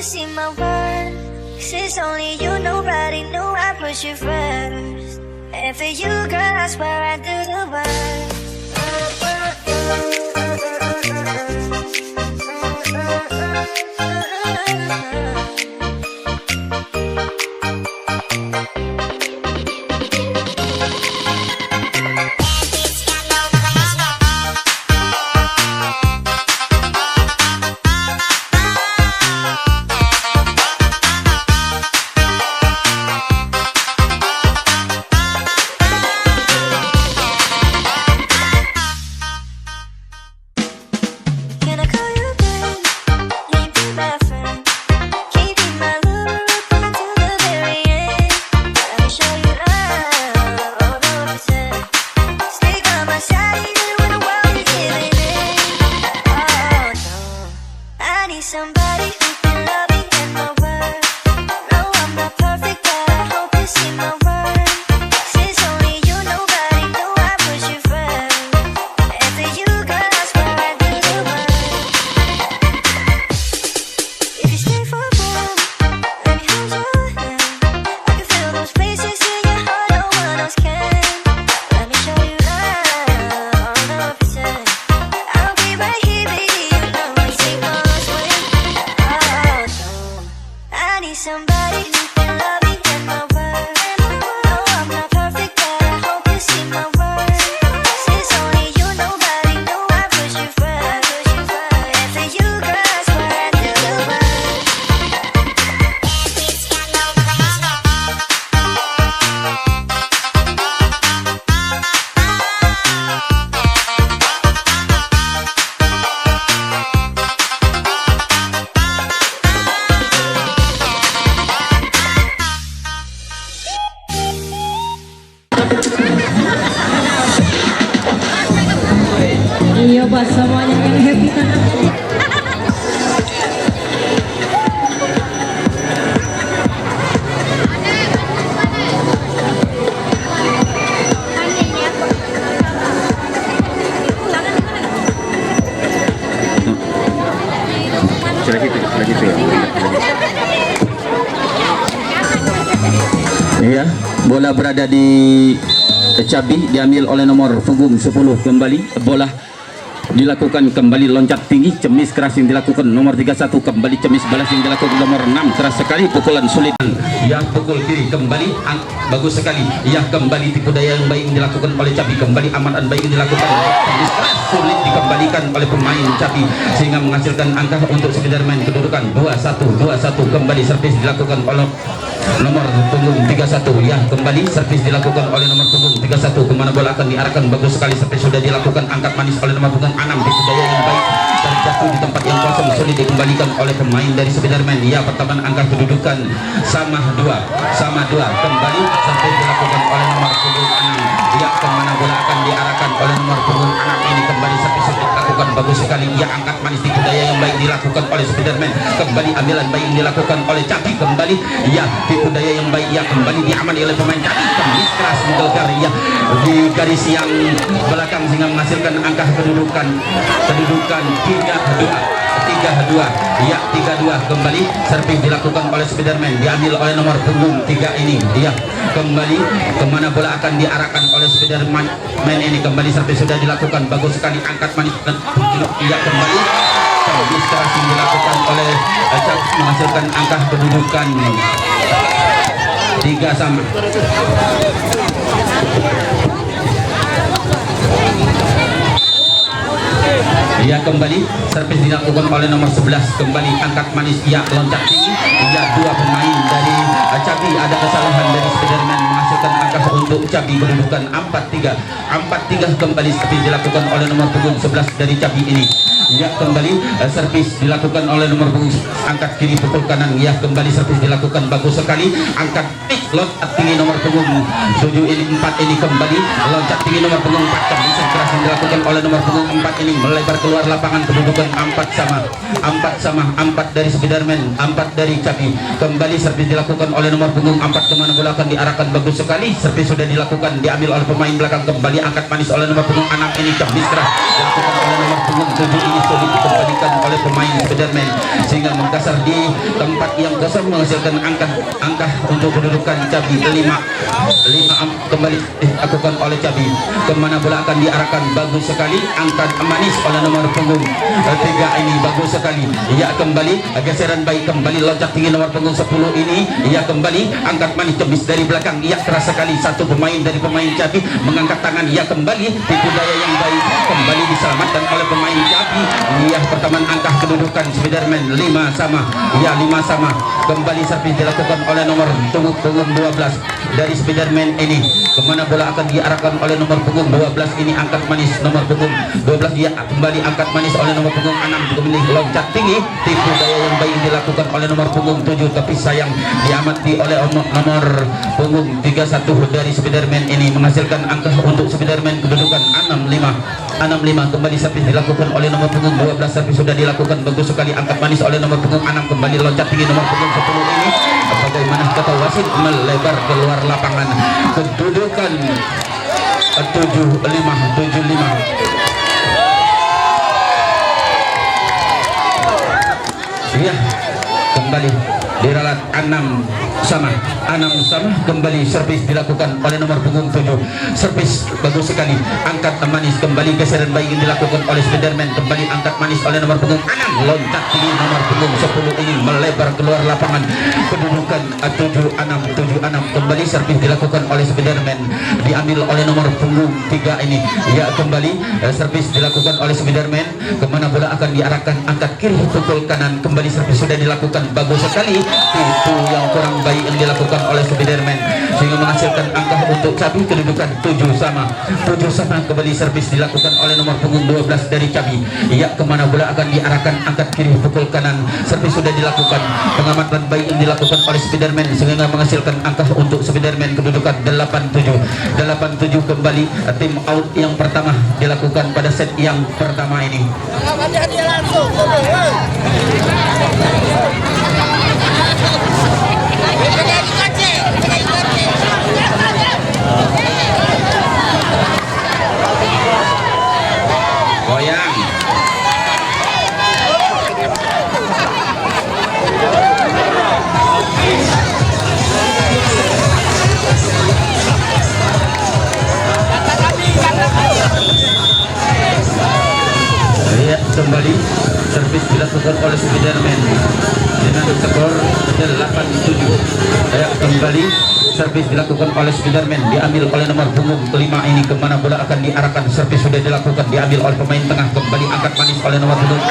you see my worth. 'Cause it's only you, nobody knew I put you first. And for you, girl, I swear I do the work. Somebody who can love me and my worth. No, I'm not perfect, but I hope you see my worth. 'Cause it's only you, nobody knew I put you first. And for you, girl, I swear I do the work. If you stay for a while, let me hold your hand. I can feel those places in your heart, no one else can. Let me show you love, I'll never pretend. I'll be right here, baby, you know I take most when. I need somebody who can love me and my worth. No, I'm not perfect, but I hope you see my worth. 'Cause it's only you, nobody knew I put you first. And for you, girl, I swear I do the work. Iya buat semuanya yang happy tenang. Iya, bola berada di Cabi, diambil oleh nomor punggung 10 kembali. Bola dilakukan kembali loncat tinggi, cemis keras yang dilakukan nomor 31, kembali cemis balas yang dilakukan nomor 6, keras sekali pukulan sulit. Ya, pukul kiri kembali bagus sekali. Ya, kembali tipu daya yang baik yang dilakukan oleh Cabi, kembali amanan baik yang dilakukan cemis keras, sulit dikembalikan oleh pemain Cabi sehingga menghasilkan angka untuk Spiderman. Kedudukan 2-1 kembali servis dilakukan oleh nomor punggung 31. Ya, kembali servis dilakukan oleh nomor punggung 31. Kemana bola akan diarahkan, bagus sekali servis sudah dilakukan, angkat manis oleh nomor punggung 6, tipu daya yang baik terjatuh di tempat yang kosong, sulit dikembalikan oleh pemain dari Spiderman. Ya, pertambahan angka kedudukan sama 2. Kembali servis dilakukan oleh nomor punggung 6. Ya, kemana bola akan diarahkan oleh nomor punggung 6 ini, kembali servis sudah dilakukan, bagus sekali. Ya, angkat manis tipu daya yang baik dilakukan oleh Spiderman, kembali ambilan baik yang dilakukan oleh Cabi, kembali ya tipu daya yang baik, ya kembali diamani oleh pemain Cabi, kembali keras menggelegar ya di garis yang belakang sehingga menghasilkan angka kedudukan 3-2. Ya, 3-2 kembali servis dilakukan oleh Spiderman, diambil oleh nomor punggung 3 ini. Ya, kembali kemana bola akan diarahkan oleh Spiderman ini, kembali servis sudah dilakukan, bagus sekali, angkat manis ya kembali servis keras yang dilakukan oleh Cabi menghasilkan angka kedudukan 3-3. Ya, kembali servis dilakukan oleh nomor 11, kembali angkat manis ya loncat tinggi. Ya, dua pemain dari Cabi, ada kesalahan dari Spiderman menghasilkan angka untuk Cabi, kedudukan 4-3 kembali servis dilakukan oleh nomor punggung 11 dari Cabi ini. Ya, kembali servis dilakukan oleh nomor punggung angkat kiri pukul kanan. Ya, kembali servis dilakukan, bagus sekali, angkat loncat tinggi nomor punggung 7 ini, 4 ini, kembali loncat tinggi nomor punggung 4, kembali keras yang dilakukan oleh nomor punggung 4 ini, melebar keluar lapangan, kedudukan 4 dari Spiderman, 4 dari Cabi. Kembali servis dilakukan oleh nomor punggung 4, kemana bola akan diarahkan, bagus sekali. sekali, servis sudah dilakukan, diambil oleh pemain belakang, kembali angkat manis oleh nomor punggung 6 ini, cemis keras dilakukan oleh nomor punggung 7 ini, sulit dikembalikan oleh pemain Spiderman sehingga mengkasar di tempat yang kosong menghasilkan angka untuk kedudukan Cabi 5 kembali dilakukan oleh Cabi. Kemana bola akan diarahkan, bagus sekali, angkat manis oleh nomor punggung 3 ini, bagus sekali, ia kembali geseran baik, kembali loncat tinggi nomor punggung 10 ini, ia kembali angkat manis cemis dari belakang, ia keras sekali, satu pemain dari pemain Cabi mengangkat tangan, ia kembali tipu daya yang baik, kembali diselamatkan oleh pemain Cabi. Ia pertamaan angka kedudukan Spiderman 5 sama, ia 5 sama, kembali servis dilakukan oleh nomor punggung 12 dari Spiderman ini. Kemana bola akan diarahkan oleh nomor punggung 12 ini, angkat manis nomor punggung 12, dia kembali angkat manis oleh nomor punggung 6, kemudian loncat tinggi, tipu daya yang baik dilakukan oleh nomor punggung 7, tapi sayang diamati oleh nomor punggung 31 dari Spiderman ini, menghasilkan angka untuk Spiderman kedudukan 65. Kembali servis dilakukan oleh nomor punggung 12, servis sudah dilakukan, bagus sekali, angkat manis oleh nomor punggung 6, kembali loncat tinggi nomor punggung 10 ini, bagaimana kata wasit, melebar keluar lapangan, kedudukan 75. Ya, kembali diralat 6 sama, kembali servis dilakukan oleh nomor punggung 7, servis bagus sekali, angkat manis, kembali geseran baik yang dilakukan oleh Spiderman, kembali angkat manis oleh nomor punggung 6, loncat tinggi nomor punggung 10 ini, melebar keluar lapangan, kedudukan 76, kembali servis dilakukan oleh Spiderman, diambil oleh nomor punggung 3 ini, ya kembali servis dilakukan oleh Spiderman, kemana bola akan diarahkan, angkat kiri, pukul kanan, kembali servis sudah dilakukan, bagus sekali, itu yang kurang baik yang dilakukan oleh Spiderman sehingga menghasilkan angka untuk Cabi kedudukan 7 sama, kembali servis dilakukan oleh nomor punggung 12 dari Cabi, ia kemana bola akan diarahkan, angkat kiri, pukul kanan, servis sudah dilakukan, pengamatan baik yang dilakukan oleh Spiderman sehingga menghasilkan angka untuk Spiderman kedudukan 87, kembali tim out yang pertama dilakukan pada set yang pertama ini. Goyang. Ya, kembali servis dilakukan oleh Spiderman dengan skor 8-7. Ya, kembali servis dilakukan oleh Spiderman, diambil oleh nomor punggung 5 ini, kemana bola akan diarahkan, servis sudah dilakukan, diambil oleh pemain tengah, kembali angkat manis oleh nomor punggung 6,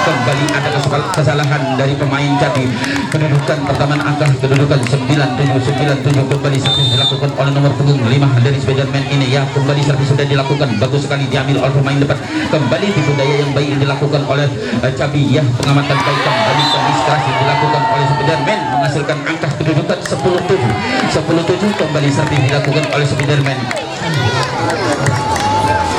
kembali ada kesalahan dari pemain Cabi, kedudukan pertamaan angka kedudukan 97, kembali servis dilakukan oleh nomor punggung 5 dari Spiderman ini, ya kembali servis sudah dilakukan, bagus sekali, diambil oleh pemain depan, kembali tipu daya yang baik yang dilakukan oleh Cabi, ya pengamatan baik, kembali servis keras yang dilakukan oleh Spiderman menghasilkan angka kedudukan 10-7, kembali servis dilakukan oleh Spiderman.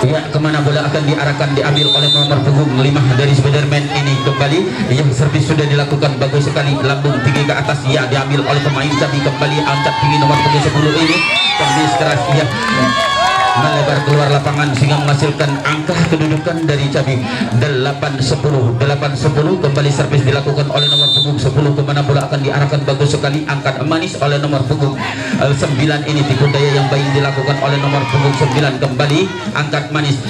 Ya, kemana bola akan diarahkan, diambil oleh nomor punggung 5 dari Spiderman ini, kembali yang servis sudah dilakukan, bagus sekali, lambung tinggi ke atas, ya diambil oleh pemain Cabi, kembali angkat tinggi nomor punggung 10 ini, kembali keras, ya melebar keluar lapangan sehingga menghasilkan angka kedudukan dari Cabi 8-10, kembali servis dilakukan oleh nomor punggung 10, kemana bola akan diarahkan, bagus sekali, angkat manis oleh nomor punggung 9 ini, tipu daya yang baik dilakukan oleh nomor punggung 9, kembali angkat manis,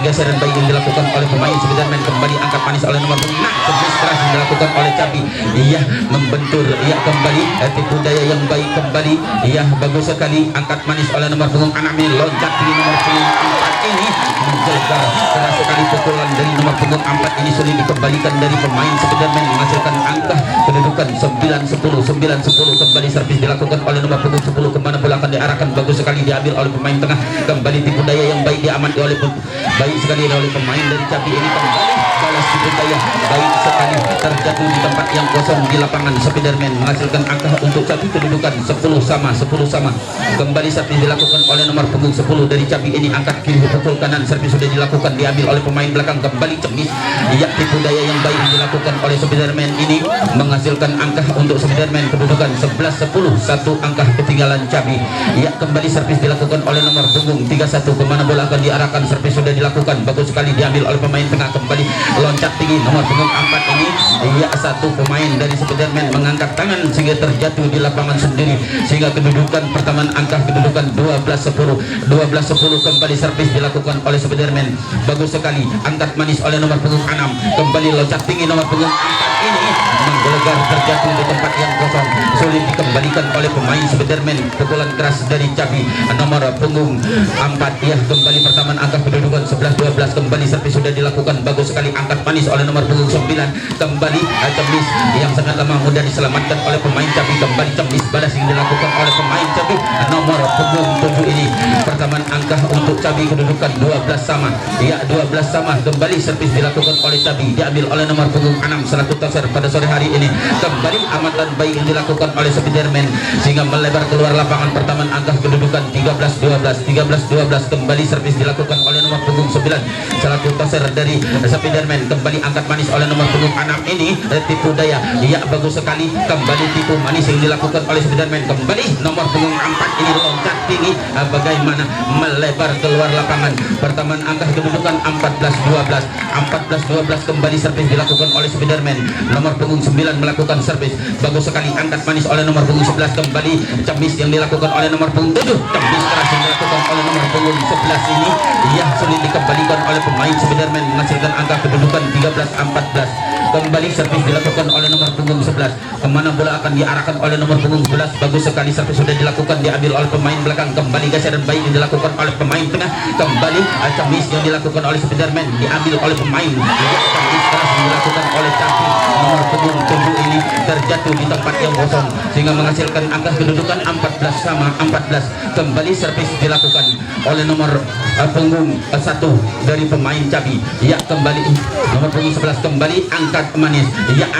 geseran baik yang dilakukan oleh pemain Spiderman, kembali angkat manis oleh nomor punggung 6, servis keras yang dilakukan oleh Cabi, ia membentur, ia kembali tipu daya yang baik, kembali ia bagus sekali, angkat manis oleh nomor punggung 6 ini, loncat tinggi nomor punggung 4 ini, menjelgar keras sekali, pukulan dari nomor punggung 4 ini sulit dikembalikan dari pemain Spiderman menghasilkan angka kedudukan 9-10, kembali servis dilakukan oleh nomor punggung 10, kemana bola akan diarahkan, bagus sekali, diambil oleh pemain tengah, kembali tipu daya yang baik diamati oleh baik sekali oleh pemain dari Cabi ini, kembali bola tipu daya baik sekali terjatuh di tempat yang kosong di lapangan. Spiderman menghasilkan angka untuk Cabi, kedudukan 10 sama. Kembali servis dilakukan oleh nomor punggung 10 dari Cabi. Ini angkat kiri pukul kanan, servis sudah dilakukan, diambil oleh pemain belakang. Kembali Cemis, ya tipu daya yang baik dilakukan oleh Spiderman. Ini menghasilkan angka untuk Spiderman, kedudukan 11-10, satu angka ketinggalan Cabi. Ya kembali servis dilakukan oleh nomor punggung 31. Kemana bola akan diarahkan, servis sudah dilakukan, bagus sekali diambil oleh pemain tengah. Kembali loncat tinggi nomor punggung 4 ini, ya satu pemain dari Spiderman mengangkat tangan sehingga terjatuh di lapangan sendiri, sehingga kedudukan pertamaan angka kedudukan 12-10. Kembali servis dilakukan oleh Spiderman, bagus sekali angkat manis oleh nomor punggung 6. Kembali loncat tinggi nomor punggung 4 ini menggelegar terjatuh di tempat yang kosong, sulit dikembalikan oleh pemain Spiderman. Pukulan keras dari Cabi nomor punggung 4, ya kembali pertamaan angka kedudukan 11-12. Kembali servis sudah dilakukan, bagus sekali angkat manis oleh nomor punggung 9. Kembali Cemis yang sangat lemah mudah diselamatkan oleh pemain Cabi. Kembali Cemis balas yang dilakukan oleh pemain Cabi nomor punggung 7 ini. Pertamaan angka untuk Cabi kedudukan 12 sama. Ya 12 sama. Kembali servis dilakukan oleh Cabi, diambil oleh nomor punggung 6 selaku toser pada sore hari ini. Kembali amatan baik yang dilakukan oleh Spiderman sehingga melebar keluar lapangan. Pertamaan angka kedudukan 13-12. Kembali servis dilakukan oleh nomor punggung 9 selaku toser dari Spiderman. Kembali angkat manis oleh nomor punggung 6 ini, tipu daya, ya bagus sekali. Kembali tipu manis yang dilakukan oleh Spiderman. Kembali nomor punggung 4 ini loncat tinggi, bagaimana melebar keluar lapangan. Pertamaan angka kedudukan 14-12. Kembali servis dilakukan oleh Spiderman. Nomor punggung 9 melakukan servis, bagus sekali angkat manis oleh nomor punggung 11. Kembali Cemis yang dilakukan oleh nomor punggung 7. Cemis keras yang dilakukan oleh nomor punggung 11 ini, yang sulit dikembalikan oleh pemain Spiderman, menghasilkan angka kedudukan 13-14. Kembali servis dilakukan oleh nomor punggung 11. Kemana bola akan diarahkan oleh nomor punggung 11, bagus sekali servis sudah dilakukan, diambil oleh pemain belakang. Kembali geseran baik yang dilakukan oleh pemain tengah. Kembali Cemis yang dilakukan oleh Spiderman, diambil oleh pemain. Cemis keras yang dilakukan oleh Cabi nomor punggung 7 ini, terjatuh di tempat yang kosong sehingga menghasilkan angka kedudukan 14 sama 14. Kembali servis dilakukan oleh nomor punggung 1 dari pemain Cabi. Ya kembali nomor punggung 11, kembali angkat manis, ya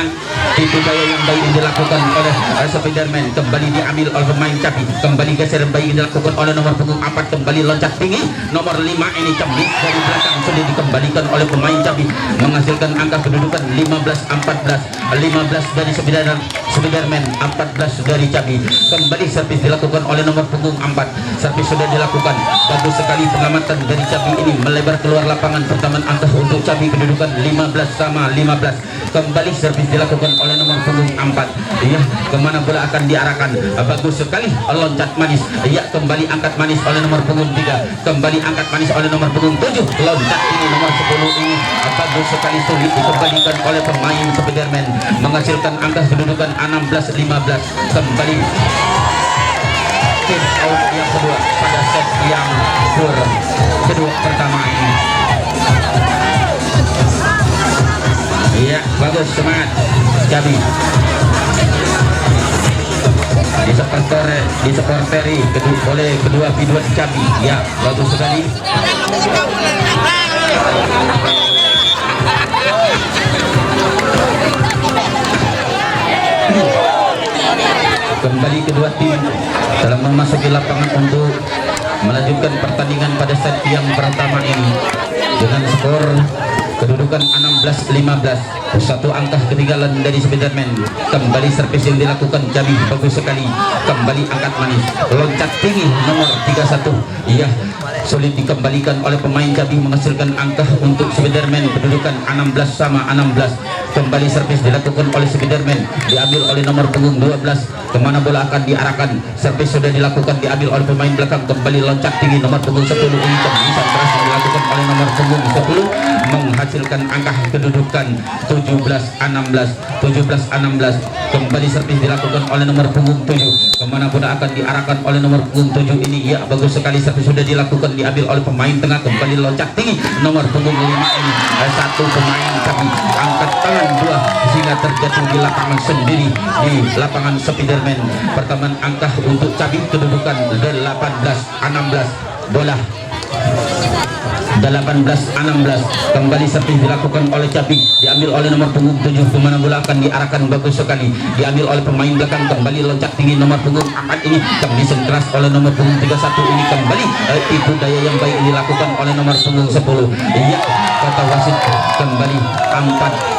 tipu daya yang baik yang dilakukan oleh Spiderman. Kembali diambil oleh pemain Cabi. Kembali geseran baik yang dilakukan oleh nomor punggung 4. Kembali loncat tinggi nomor 5 ini, Cemis dari belakang sudah dikembalikan oleh pemain Cabi, menghasilkan angka kedudukan 15-14. 15 dari Spiderman, 14 dari Cabi. Kembali servis dilakukan oleh nomor punggung 4. Servis sudah dilakukan, bagus sekali pengamatan dari Cabi ini, melebar keluar lapangan. Pertamaan angka untuk Cabi kedudukan 15 sama 15. Kembali servis dilakukan oleh nomor punggung 4. Ya, kemana bola akan diarahkan, bagus sekali loncat manis. Ya, kembali angkat manis oleh nomor punggung 3. Kembali angkat manis oleh nomor punggung 7. Loncat ini nomor 10 ini, bagus sekali sulit dikembalikan oleh pemain Spiderman, menghasilkan angka kedudukan 16-15. Kembali tim out yang kedua pada set yang kedua pertama ini. Iya, bagus, semangat Cabi. Diseporteri oleh kedua biduan Cabi. Ya, bagus sekali. Kembali kedua tim dalam memasuki lapangan untuk melanjutkan pertandingan pada set yang pertama ini dengan skor kedudukan 16-15. Satu angka ketinggalan dari Spiderman. Kembali servis yang dilakukan Cabi, bagus sekali. Kembali angkat manis, loncat tinggi nomor 31. Iya, sulit dikembalikan oleh pemain Cabi, menghasilkan angka untuk Spiderman kedudukan 16 sama 16. Kembali servis dilakukan oleh Spiderman, diambil oleh nomor punggung 12. Kemana bola akan diarahkan, servis sudah dilakukan, diambil oleh pemain belakang. Kembali loncat tinggi nomor punggung 10 ini, bisa keras yang dilakukan oleh nomor punggung 10, menghasilkan angka kedudukan 17-16. Kembali servis dilakukan oleh nomor punggung 7. Kemana bola akan diarahkan oleh nomor punggung 7 ini, ya bagus sekali servis sudah dilakukan, diambil oleh pemain tengah. Kembali loncat tinggi nomor punggung 5 ini, satu pemain Cabi angkat tangan 2 sehingga terjatuh di lapangan sendiri di lapangan Spiderman. Pertamaan angka untuk Cabi kedudukan 18-16. Bola 18-16 kembali servis dilakukan oleh Cabi, diambil oleh nomor punggung 7, kemana bola akan diarahkan bagus sekali, diambil oleh pemain belakang, kembali loncat tinggi nomor punggung 4 ini, kembali keras oleh nomor punggung 31 ini, kembali tipu daya yang baik dilakukan oleh nomor punggung 10. Iya, kata wasit kembali 4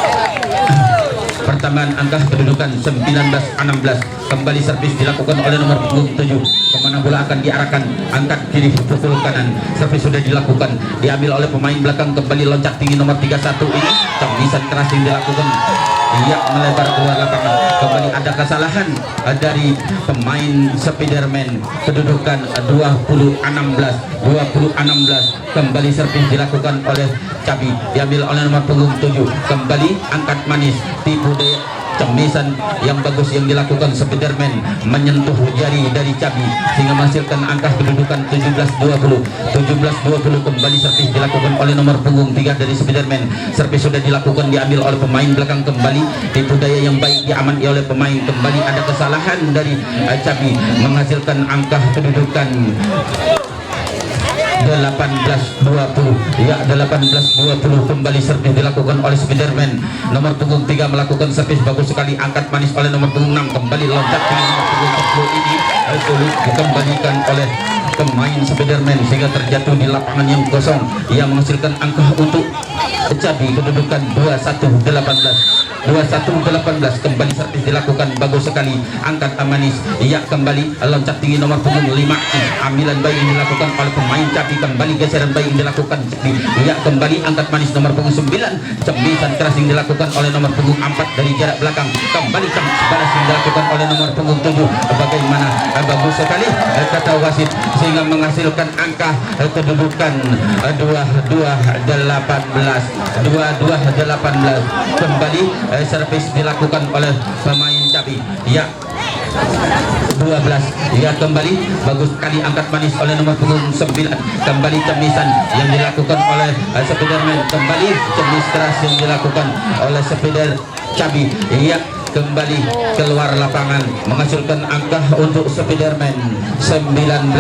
pertambahan angka kedudukan 19-16 kembali servis dilakukan oleh nomor punggung 7, kemana bola akan diarahkan, angkat kiri pukul kanan, servis sudah dilakukan, diambil oleh pemain belakang, kembali loncat tinggi nomor 31 ini, tembisan keras yang dilakukan, ia melebar keluar lapangan, kembali ada kesalahan dari pemain Spiderman, kedudukan 20-16 kembali servis dilakukan oleh Cabi, diambil oleh nomor punggung 7, kembali angkat manis, tipu daya cemisan yang bagus yang dilakukan Spiderman, menyentuh jari dari Cabi sehingga menghasilkan angka kedudukan 17-20 kembali servis dilakukan oleh nomor punggung 3 dari Spiderman, servis sudah dilakukan, diambil oleh pemain belakang, kembali tipu daya yang baik diamati oleh pemain, kembali ada kesalahan dari Cabi menghasilkan angka kedudukan 18-20 ya 18-20 kembali servis dilakukan oleh Spiderman, nomor punggung 3 melakukan servis bagus sekali, angkat manis oleh nomor punggung 6, kembali loncat dengan nomor punggung 10 ini sulit dikembalikan oleh pemain Spiderman sehingga terjatuh di lapangan yang kosong, yang menghasilkan angka untuk Cabi kedudukan 21-18 kembali servis dilakukan bagus sekali, angkat manis ia kembali loncat tinggi nomor punggung 5, ambilan baik yang dilakukan oleh pemain Cabi, kembali geseran baik yang dilakukan ia kembali angkat manis nomor punggung 9, cembisan keras yang dilakukan oleh nomor punggung 4 dari jarak belakang, kembali balas yang dilakukan oleh nomor punggung 7, bagaimana bagus sekali kata wasit sehingga menghasilkan angka kedudukan 22-18 kembali servis dilakukan oleh pemain Cabi ya 12 ya kembali bagus sekali angkat manis oleh nomor punggung 9, kembali cemisan yang dilakukan oleh Spiderman, kembali cemis keras yang dilakukan oleh Spider Cabi ya kembali keluar lapangan menghasilkan angka untuk Spiderman 19-22.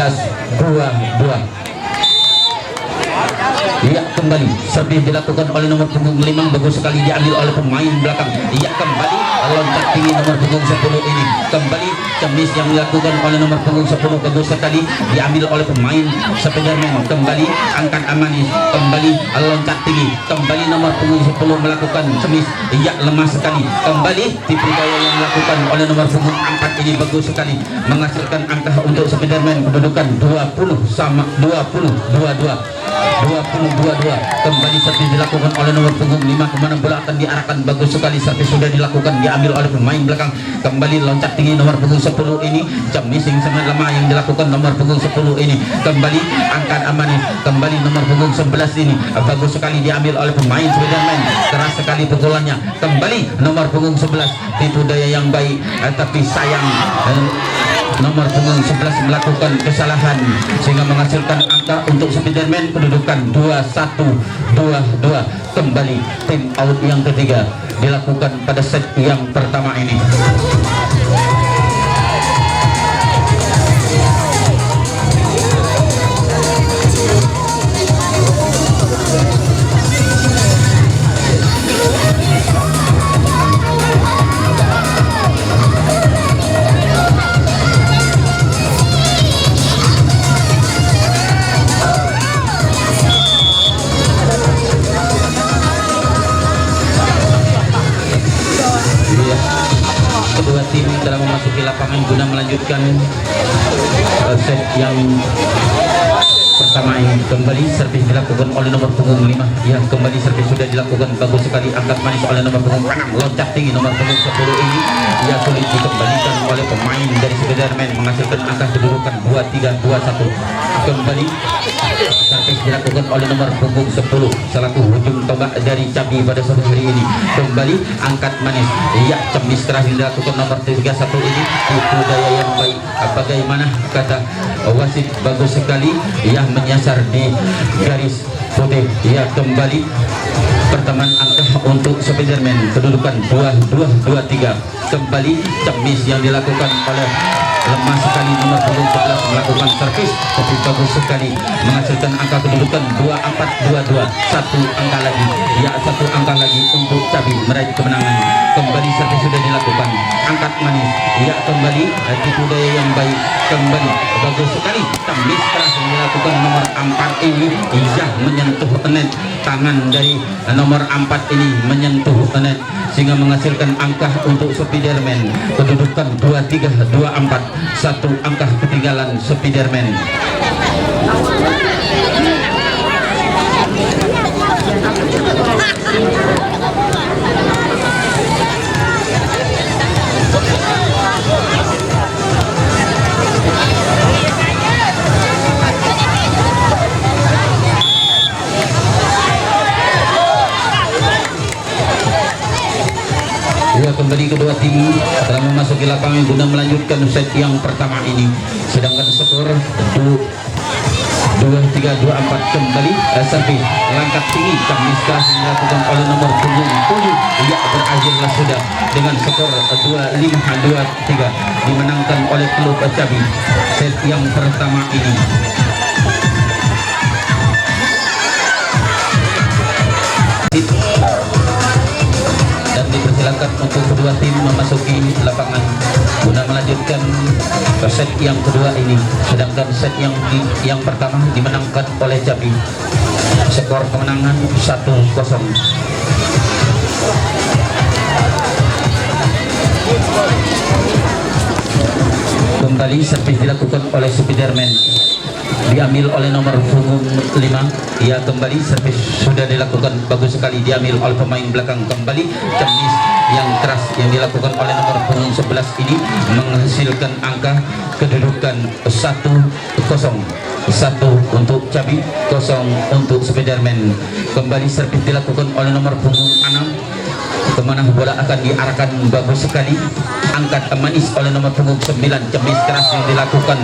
Ia kembali servis dilakukan oleh nomor punggung 5, bagus sekali diambil oleh pemain belakang, ia kembali loncat tinggi nomor punggung 10 ini, kembali cemis yang dilakukan oleh nomor punggung 10, bagus sekali diambil oleh pemain Spiderman, kembali angkat amanis, kembali loncat tinggi, kembali nomor punggung 10 melakukan cemis, ia lemah sekali, kembali tipu daya yang dilakukan oleh nomor punggung 4 ini bagus sekali menghasilkan angka untuk Spiderman kedudukan 20-22 kembali servis dilakukan oleh nomor punggung 5, kemana bola akan diarahkan bagus sekali, servis sudah dilakukan, diambil oleh pemain belakang, kembali loncat tinggi nomor punggung 10 ini, missing sangat lemah yang dilakukan nomor punggung 10 ini, kembali angkat amanis, kembali nomor punggung 11 ini bagus sekali diambil oleh pemain Spiderman, keras sekali pukulannya, kembali nomor punggung 11 tipu daya yang baik tapi sayang nomor punggung 11 melakukan kesalahan sehingga menghasilkan angka untuk Spiderman kedudukan 21-22, kembali tim out yang ketiga dilakukan pada set yang pertama ini. Kedua tim telah memasuki lapangan guna melanjutkan set yang pertama ini. Kembali servis dilakukan oleh nomor punggung 5 ya, kembali servis sudah dilakukan bagus sekali, angkat manis oleh nomor punggung 6, loncat tinggi nomor punggung 10 ini ia sulit dikembalikan oleh pemain dari Spiderman menghasilkan angka kedudukan 23-21. Kembali servis dilakukan oleh nomor punggung 10 selaku hujung tombak dari Cabi pada sore hari ini, kembali angkat manis ia cemis keras yang dilakukan nomor 31 ini, tipu daya yang baik bagaimana kata wasit bagus sekali yang menyasar di garis putih ia kembali pertemuan angka untuk Spiderman kedudukan 22-23, kembali cemis yang dilakukan oleh lemah sekali nomor punggung 11 melakukan servis, tapi bagus sekali menghasilkan angka kedudukan 24-22. Satu angka lagi, ya satu angka lagi untuk Cabi meraih kemenangan. Kembali servis sudah dilakukan, angkat manis, ya kembali tipu daya yang baik, kembali bagus sekali. Tambis keras yang dilakukan nomor 4 ini, iya menyentuh net, tangan dari nomor 4 ini menyentuh net sehingga menghasilkan angka untuk Spiderman. Kedudukan 23-24, satu angka ketinggalan Spiderman. Ya, kembali kedua tim telah memasuki lapangan guna melanjutkan set yang pertama ini, sedangkan skor 2-3-2-4. Kembali servis langkah tinggi Kamis keras dilakukan oleh nomor punggung 7, ya berakhirlah sudah dengan skor 2-5-2-3 dimenangkan oleh klub Cabi set yang pertama ini. Dan dipersilakan untuk kedua tim memasuki lapangan guna melanjutkan set yang kedua ini, sedangkan set yang pertama dimenangkan oleh Cabi. Skor kemenangan 1-0. Kembali servis dilakukan oleh Spiderman, diambil oleh nomor punggung 5. Ya, kembali servis sudah dilakukan, bagus sekali diambil oleh pemain belakang. Kembali Camis yang keras yang dilakukan oleh nomor punggung 11 ini menghasilkan angka kedudukan 1-0. 1 untuk Cabi, 0 untuk Spiderman. Kembali servis dilakukan oleh nomor punggung 6. Kemana bola akan diarahkan, bagus sekali angkat manis oleh nomor punggung 9. Cemis keras yang dilakukan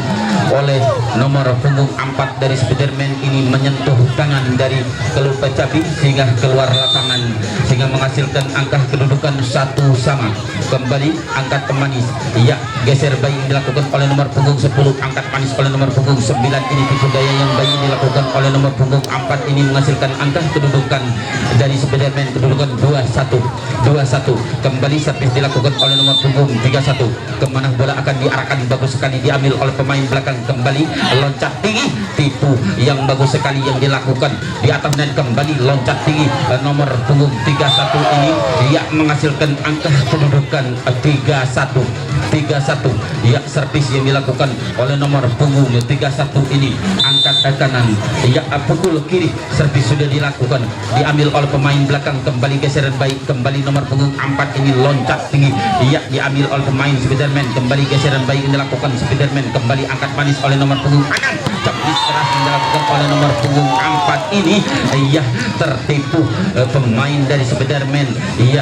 oleh nomor punggung 4 dari Spiderman ini menyentuh tangan dari klub Cabi sehingga keluar lapangan, sehingga menghasilkan angka kedudukan 1-1. Kembali angkat manis, ya geser baik dilakukan oleh nomor punggung 10, angkat manis oleh nomor punggung 9 ini. Tipu daya yang baik dilakukan oleh nomor punggung 4 ini menghasilkan angka kedudukan dari Spiderman, kedudukan 2-1. Kembali servis dilakukan oleh nomor punggung 31. Kemana bola akan diarahkan, bagus sekali diambil oleh pemain belakang. Kembali loncat tinggi, tipu yang bagus sekali yang dilakukan di atas net. Kembali loncat tinggi nomor punggung 31 ini, dia menghasilkan angka kedudukan 3-1. Ya, servis yang dilakukan oleh nomor punggung 31 ini, angkat kanan, ya pukul kiri, servis sudah dilakukan, diambil oleh pemain belakang. Kembali geseran baik, kembali nomor punggung 4 ini loncat tinggi, ya diambil oleh pemain Spiderman. Kembali geseran baik yang dilakukan Spiderman. Kembali angkat manis oleh nomor punggung 6. Cepat keras yang dilakukan oleh nomor punggung 4 ini, ya tertipu pemain dari Spiderman, ya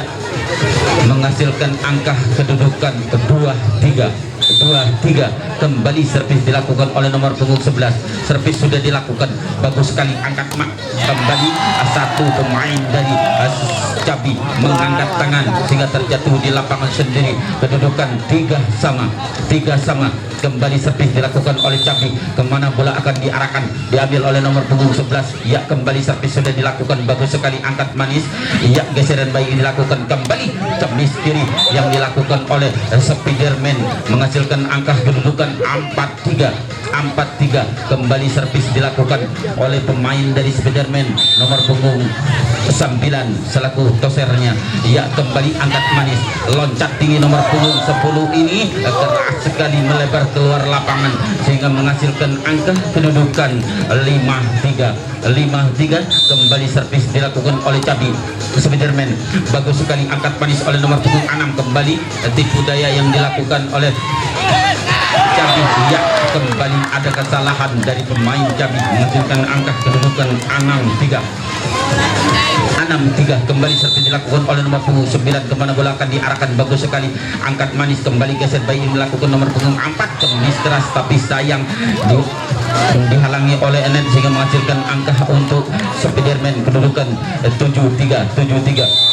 menghasilkan angka kedudukan 2-3. Kembali servis dilakukan oleh nomor punggung 11. Servis sudah dilakukan, bagus sekali angkat kembali satu pemain dari Cabi mengangkat tangan sehingga terjatuh di lapangan sendiri. Kedudukan 3-3. Kembali servis dilakukan oleh Cabi, kemana bola akan diarahkan, diambil oleh nomor punggung 11. Ya, kembali servis sudah dilakukan, bagus sekali angkat manis, ya geseran baik dilakukan. Kembali Camis kiri yang dilakukan oleh Spiderman menghasilkan angka kedudukan 4-3. Kembali servis dilakukan oleh pemain dari Spiderman nomor punggung 9 selaku tosernya. Ya, kembali angkat manis, loncat tinggi nomor punggung 10 ini keras sekali melebar keluar lapangan sehingga menghasilkan angka kedudukan 5-3. Kembali servis dilakukan oleh Cabi. Spiderman bagus sekali angkat manis oleh nomor punggung 6. Kembali tipu daya yang dilakukan oleh Cabi, ya kembali ada kesalahan dari pemain Cabi menghasilkan angka kedudukan 6-3. 6-3 kembali servis dilakukan oleh nomor punggung 9, kemana bola akan diarahkan, bagus sekali angkat manis kembali geser bayi melakukan nomor punggung 4, cemis keras tapi sayang dihalangi oleh Enet sehingga menghasilkan angka untuk Spiderman, kedudukan 7-3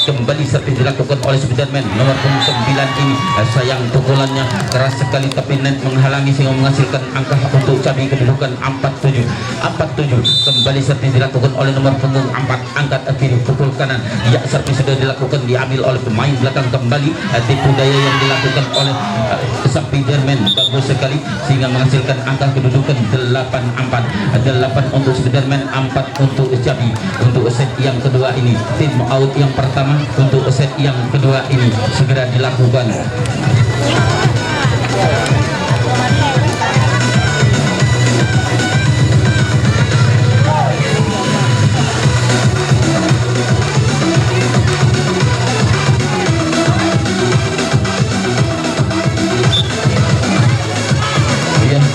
kembali servis dilakukan oleh Spiderman nomor punggung 9 ini, sayang pukulannya keras sekali tapi Net menghalangi sehingga menghasilkan angka untuk Cabi, kedudukan 4-7 kembali servis dilakukan oleh nomor punggung 4, angkat kiri pukul kanan, ya servis sudah dilakukan, diambil oleh pemain belakang kembali, tipu daya yang dilakukan oleh Spiderman bagus sekali sehingga menghasilkan angka kedudukan 8 untuk Spiderman, 4 untuk Cabi. Untuk set yang kedua ini, tim out yang pertama untuk set yang kedua ini segera dilakukan.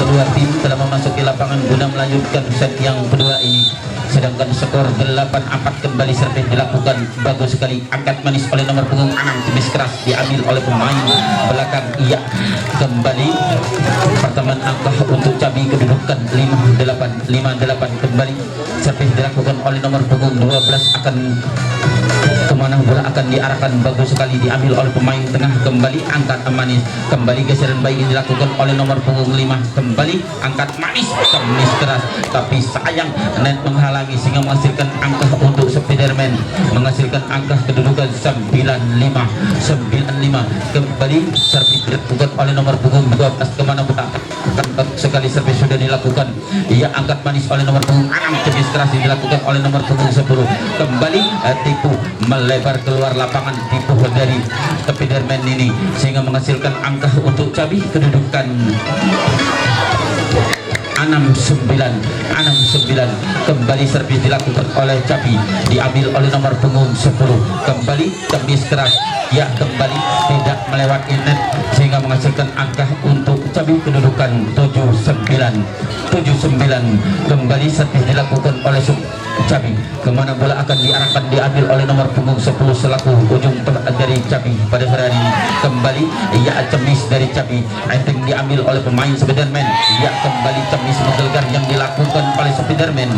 Kedua tim telah memasuki lapangan guna melanjutkan set yang kedua ini, sedangkan skor 8-4 kembali servis dilakukan, bagus sekali angkat manis oleh nomor punggung 6, cemis keras diambil oleh pemain belakang, iya kembali pertemuan angka untuk Cabi, kedudukan 5-8 kembali servis dilakukan oleh nomor punggung 12, akan kemana bola akan diarahkan, bagus sekali diambil oleh pemain tengah, kembali angkat manis, kembali geseran baik dilakukan oleh nomor punggung 5, kembali angkat manis, cemis keras tapi sayang Net menghalangi sehingga menghasilkan angka untuk Spiderman, menghasilkan angka kedudukan 9-5 kembali servis dilakukan oleh nomor punggung 12, kemana bola akan sekali servis sudah dilakukan, ia angkat manis oleh nomor punggung 6, cemis keras dilakukan oleh nomor punggung 10, kembali tipu melebar keluar lapangan, tipu dari Spiderman ini sehingga menghasilkan angka untuk Cabi, kedudukan 6-9 kembali servis dilakukan oleh Cabi, diambil oleh nomor punggung 10, kembali cemis keras, ya kembali tidak melewati net sehingga menghasilkan angka untuk Cabi, kedudukan 7-9 kembali servis dilakukan oleh Cabi, kemana bola akan diarahkan, diambil oleh nomor punggung 10 selaku ujung dari Cabi pada saat ini, kembali ya cemis dari Cabi, enteng diambil oleh pemain Spiderman, ya kembali cemis menggelgar yang dilakukan oleh Spiderman,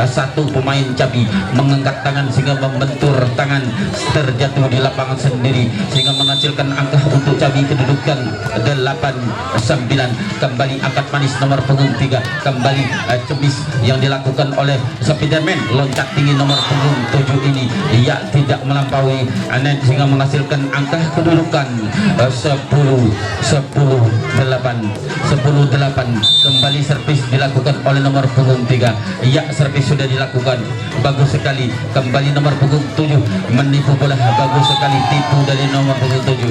satu pemain Cabi mengangkat tangan sehingga membentur tangan, terjatuh di lapangan sendiri sehingga menghasilkan angka untuk Cabi, kedudukan 8-9 kembali angkat manis nomor punggung 3, kembali cemis yang dilakukan oleh Spiderman, loncat tinggi nomor punggung 7 ini, ia tidak melampaui Net sehingga menghasilkan angka kedudukan 10-8 kembali servis dilakukan oleh nomor punggung 3, ia servis sudah dilakukan, bagus sekali kembali nomor punggung 7 menipu bola, bagus sekali tipu dari nomor punggung 7.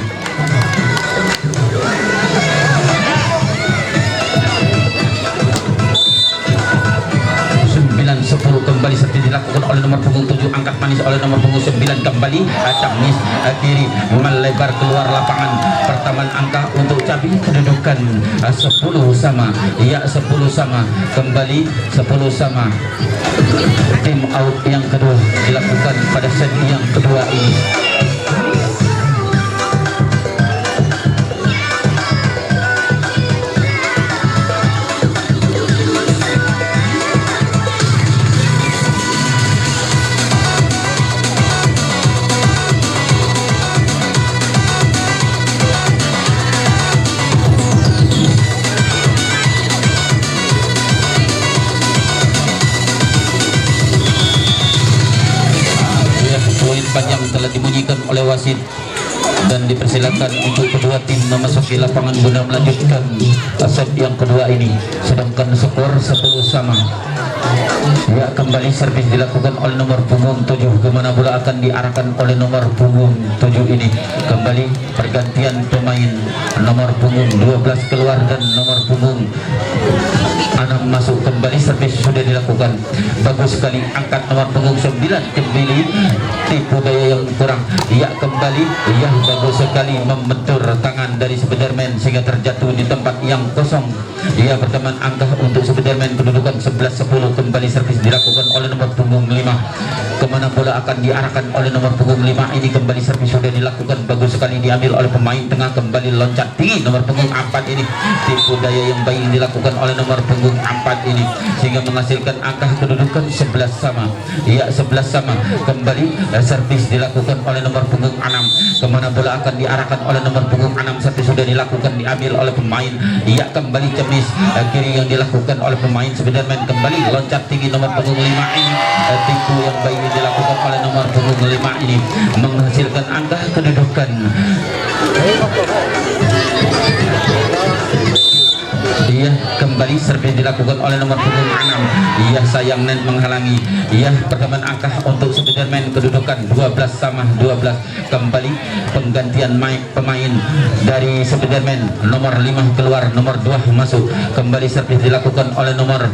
10 kembali servis dilakukan oleh nomor punggung 7, angkat manis oleh nomor punggung 9, kembali cemis kiri melebar keluar lapangan, pertambahan angka untuk Cabi, kedudukan 10-sama, ya 10-sama kembali 10-sama. Tim out yang kedua dilakukan pada set yang kedua ini. Panjang telah dibunyikan oleh wasit dan dipersilakan untuk kedua tim memasuki lapangan guna melanjutkan set yang kedua ini, sedangkan skor 10-sama. Ya kembali servis dilakukan oleh nomor punggung 7, kemana bola akan diarahkan oleh nomor punggung 7 ini, kembali pergantian pemain, nomor punggung 12 keluar dan nomor punggung 6 masuk, kembali servis sudah dilakukan, bagus sekali angkat nomor punggung 9, kembali tipu daya yang kurang, ya kembali, ya bagus sekali membentur tangan dari Spiderman sehingga terjatuh di tempat yang kosong, ya pertemuan angka untuk Spiderman, kedudukan 11-10 kembali servis dilakukan oleh nomor punggung 5. Kemana bola akan diarahkan oleh nomor punggung 5 ini. Kembali servis sudah dilakukan, bagus sekali diambil oleh pemain tengah. Kembali loncat tinggi nomor punggung 4 ini. Tipu daya yang baik dilakukan oleh nomor punggung 4 ini sehingga menghasilkan angka kedudukan 11 sama. Ya, 11 sama. Kembali servis dilakukan oleh nomor punggung 6. Kemana bola akan diarahkan oleh nomor punggung 6. Servis sudah dilakukan, diambil oleh pemain. Ya, kembali cemis kiri yang dilakukan oleh pemain Spiderman. Kembali loncat tinggi nomor punggung 5 ini. Tipu yang baik yang dilakukan oleh nomor punggung 5 ini menghasilkan angka kedudukan. Iya, kembali servis dilakukan oleh nomor punggung 6. Iya, sayang net menghalangi. Iya, perkembangan angka untuk Spiderman kedudukan 12 sama 12. Kembali penggantian pemain dari Spiderman, nomor 5 keluar, nomor 2 masuk. Kembali servis dilakukan oleh nomor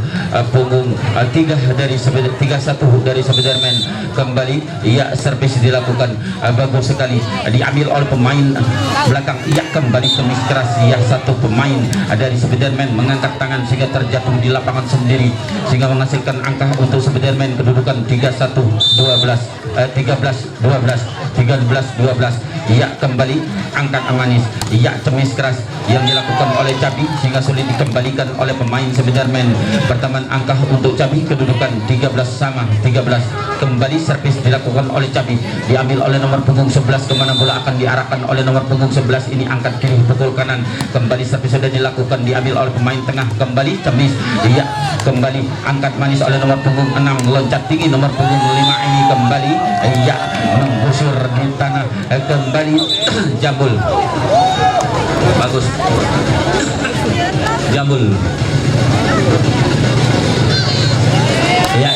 punggung 3 dari 31 dari Spiderman. Kembali iya, servis dilakukan, bagus sekali diambil oleh pemain belakang. Iya, kembali kemis keras. Iya, satu pemain dari Spiderman mengangkat tangan sehingga terjatuh di lapangan sendiri sehingga menghasilkan angka untuk Spiderman kedudukan 13-12. Iya, kembali angkat manis. Iya, cemis keras yang dilakukan oleh Cabi sehingga sulit dikembalikan oleh pemain Spiderman. Pertambahan angka untuk Cabi kedudukan 13 sama 13. Kembali servis dilakukan oleh Cabi, diambil oleh nomor punggung 11. Kemana bola akan diarahkan oleh nomor punggung 11 ini. Angkat kiri, pukul kanan. Kembali servis sudah dilakukan, diambil oleh pemain tengah. Kembali cemis. Iya, kembali angkat manis oleh nomor punggung 6. Loncat tinggi nomor punggung 5 ini. Kembali iya, menggusur di tanah. Kembali jambul, bagus, jambul. Ya,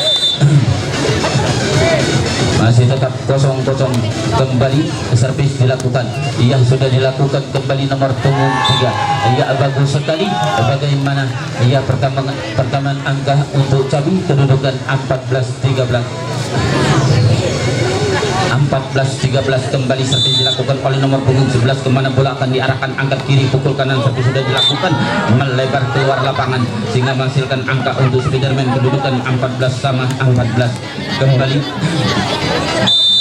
masih tetap kosong-kosong. Kembali servis dilakukan. Iya, sudah dilakukan. Kembali nomor punggung 3. Iya, bagus sekali. Bagaimana iya perkembangan angka untuk Cabi kedudukan 14-13. 14-13. Kembali servis dilakukan oleh nomor punggung 11. Kemana bola akan diarahkan, angkat kiri, pukul kanan. Servis sudah dilakukan, melebar keluar lapangan sehingga menghasilkan angka untuk Spiderman kedudukan 14 sama 14. Kembali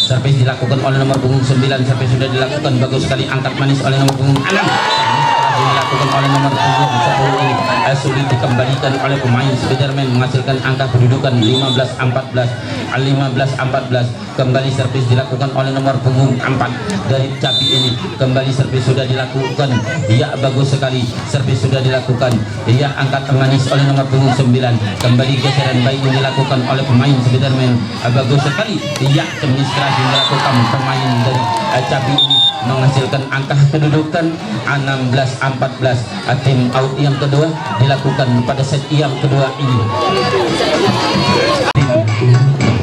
servis dilakukan oleh nomor punggung 9. Servis sudah dilakukan, bagus sekali angkat manis oleh nomor punggung 6. Dilakukan oleh nomor punggung 10 ini sulit dikembalikan oleh pemain Spiderman menghasilkan angka kedudukan 15-14. 15-14. Kembali servis dilakukan oleh nomor punggung 4 dari Cabi ini. Kembali servis sudah dilakukan. Iya, bagus sekali. Servis sudah dilakukan. Iya, angkat manis oleh nomor punggung 9. Kembali geseran baik yang dilakukan oleh pemain Spiderman. Bagus sekali. Iya, cemis keras yang dilakukan pemain dari Cabi ini menghasilkan angka kedudukan 16-14. Tim out yang kedua dilakukan pada set yang kedua ini.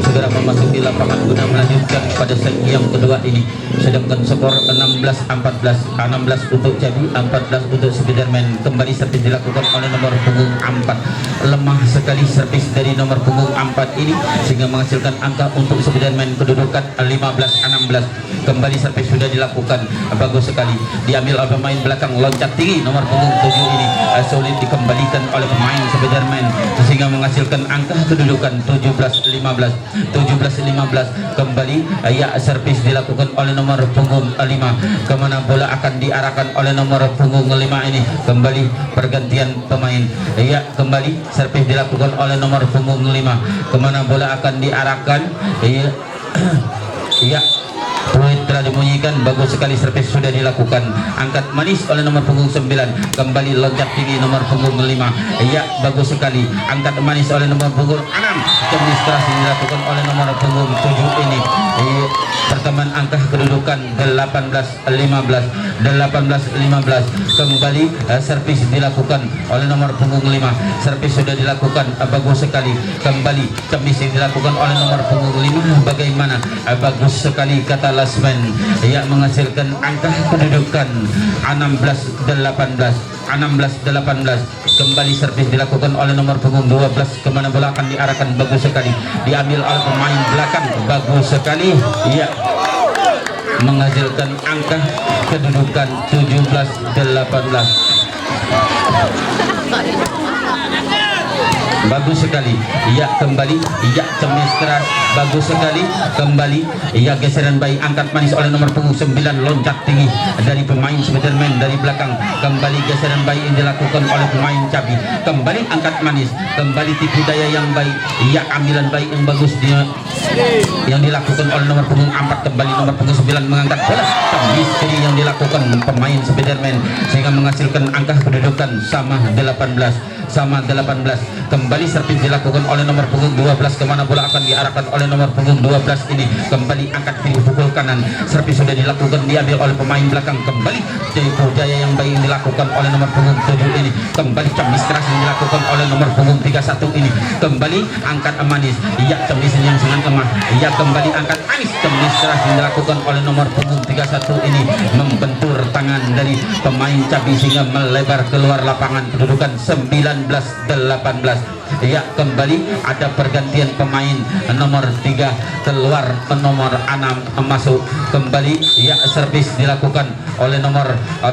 Segera memasuki lapangan guna melanjutkan pada set yang kedua ini. Sedangkan skor 16-14. 16 untuk Cabi, 14 untuk Spiderman. Kembali servis dilakukan oleh nomor punggung 4. Lemah sekali servis dari nomor punggung 4 ini sehingga menghasilkan angka untuk Spiderman kedudukan 15-16. Kembali servis sudah dilakukan, bagus sekali diambil oleh pemain belakang. Loncat tinggi nomor punggung 7 ini sulit dikembalikan oleh pemain Spiderman sehingga menghasilkan angka kedudukan 17-15. 17-15. Kembali ya, servis dilakukan oleh nomor punggung 5. Kemana bola akan diarahkan oleh nomor punggung 5 ini. Kembali pergantian pemain. Ya, kembali servis dilakukan oleh nomor punggung 5. Kemana bola akan diarahkan. Ya, ya, Fluid telah dibunyikan, bagus sekali servis sudah dilakukan. Angkat manis oleh nomor punggung 9. Kembali loncat tinggi nomor punggung 5. Ya, bagus sekali. Angkat manis oleh nomor punggung 6. Kemis keras dilakukan oleh nomor punggung 7 ini. Pertemuan angka kedudukan 18-15. 18-15. Kembali servis dilakukan oleh nomor punggung 5. Servis sudah dilakukan, bagus sekali. Kembali kemis dilakukan oleh nomor punggung 5. Bagaimana? Bagus sekali kata Lasman. Ya, menghasilkan angka kedudukan 16-18. 16-18. Kembali servis dilakukan oleh nomor punggung 12. Kemana bola akan diarahkan, bagus sekali diambil oleh pemain belakang, bagus sekali. Ya, menghasilkan angka kedudukan 17-18. bagus sekali. Iya kembali, iya cemis keras, bagus sekali. Kembali, iya geseran baik, angkat manis oleh nomor punggung 9, loncat tinggi dari pemain Spiderman dari belakang. Kembali geseran baik yang dilakukan oleh pemain Cabi. Kembali angkat manis, kembali tipu daya yang baik. Iya ambilan baik yang bagus dia yang dilakukan oleh nomor punggung 4. Kembali nomor punggung 9 mengangkat bola. Tembis kiri yang dilakukan pemain Spiderman sehingga menghasilkan angka kedudukan sama 18. Kembali servis dilakukan oleh nomor punggung 12. Kemana bola akan diarahkan oleh nomor punggung 12 ini. Kembali angkat kiri pukul kanan. Servis sudah dilakukan, diambil oleh pemain belakang. Kembali tipu daya yang baik yang dilakukan oleh nomor punggung 7 ini. Kembali cemis keras yang dilakukan oleh nomor punggung 31 ini. Kembali angkat manis. Iya cemis yang sangat lemah. Iya kembali angkat manis. Cemis keras yang dilakukan oleh nomor punggung 31 ini. Membentur tangan dari pemain Cabi sehingga melebar keluar lapangan. Kedudukan 19-18. Ya kembali ada pergantian pemain nomor 3 keluar nomor 6 masuk. Kembali ya servis dilakukan oleh nomor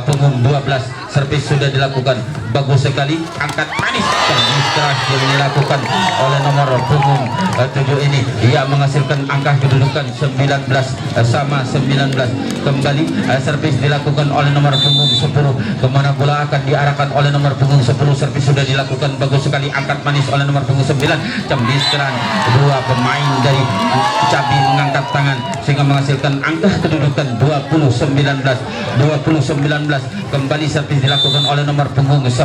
punggung 12. Servis sudah dilakukan, bagus sekali. Angkat manis servis keras yang dilakukan oleh nomor punggung 7 ini. Ia menghasilkan angka kedudukan 19-19. Kembali servis dilakukan oleh nomor punggung 10. Kemana bola akan diarahkan oleh nomor punggung 10. Servis sudah dilakukan, bagus sekali. Angkat manis oleh nomor punggung 9. Cemis keran dua pemain dari Cabi mengangkat tangan sehingga menghasilkan angka kedudukan 20-19. Kembali servis dilakukan oleh nomor punggung 10,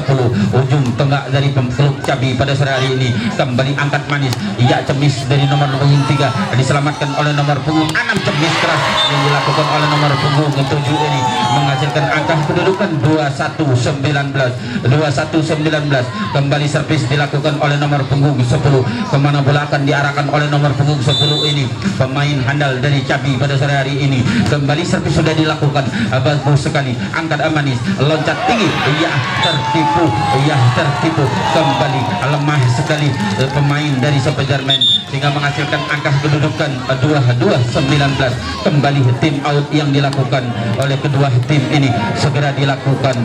ujung tengah dari klub Cabi pada sore hari ini. Kembali angkat manis, iya cemis dari nomor punggung 3 diselamatkan oleh nomor punggung 6. Cemis keras yang dilakukan oleh nomor punggung 7 ini menghasilkan angka kedudukan 21-19. Kembali servis dilakukan oleh nomor punggung 10. Kemana bola akan diarahkan oleh nomor punggung 10 ini, pemain handal dari Cabi pada sore hari ini. Kembali servis sudah dilakukan, bagus sekali. Angkat manis, loncat tinggi, iya tertipu. Kembali lemah sekali pemain dari Spiderman sehingga menghasilkan angka kedudukan 22-19. Kembali tim out yang dilakukan oleh kedua tim ini segera dilakukan.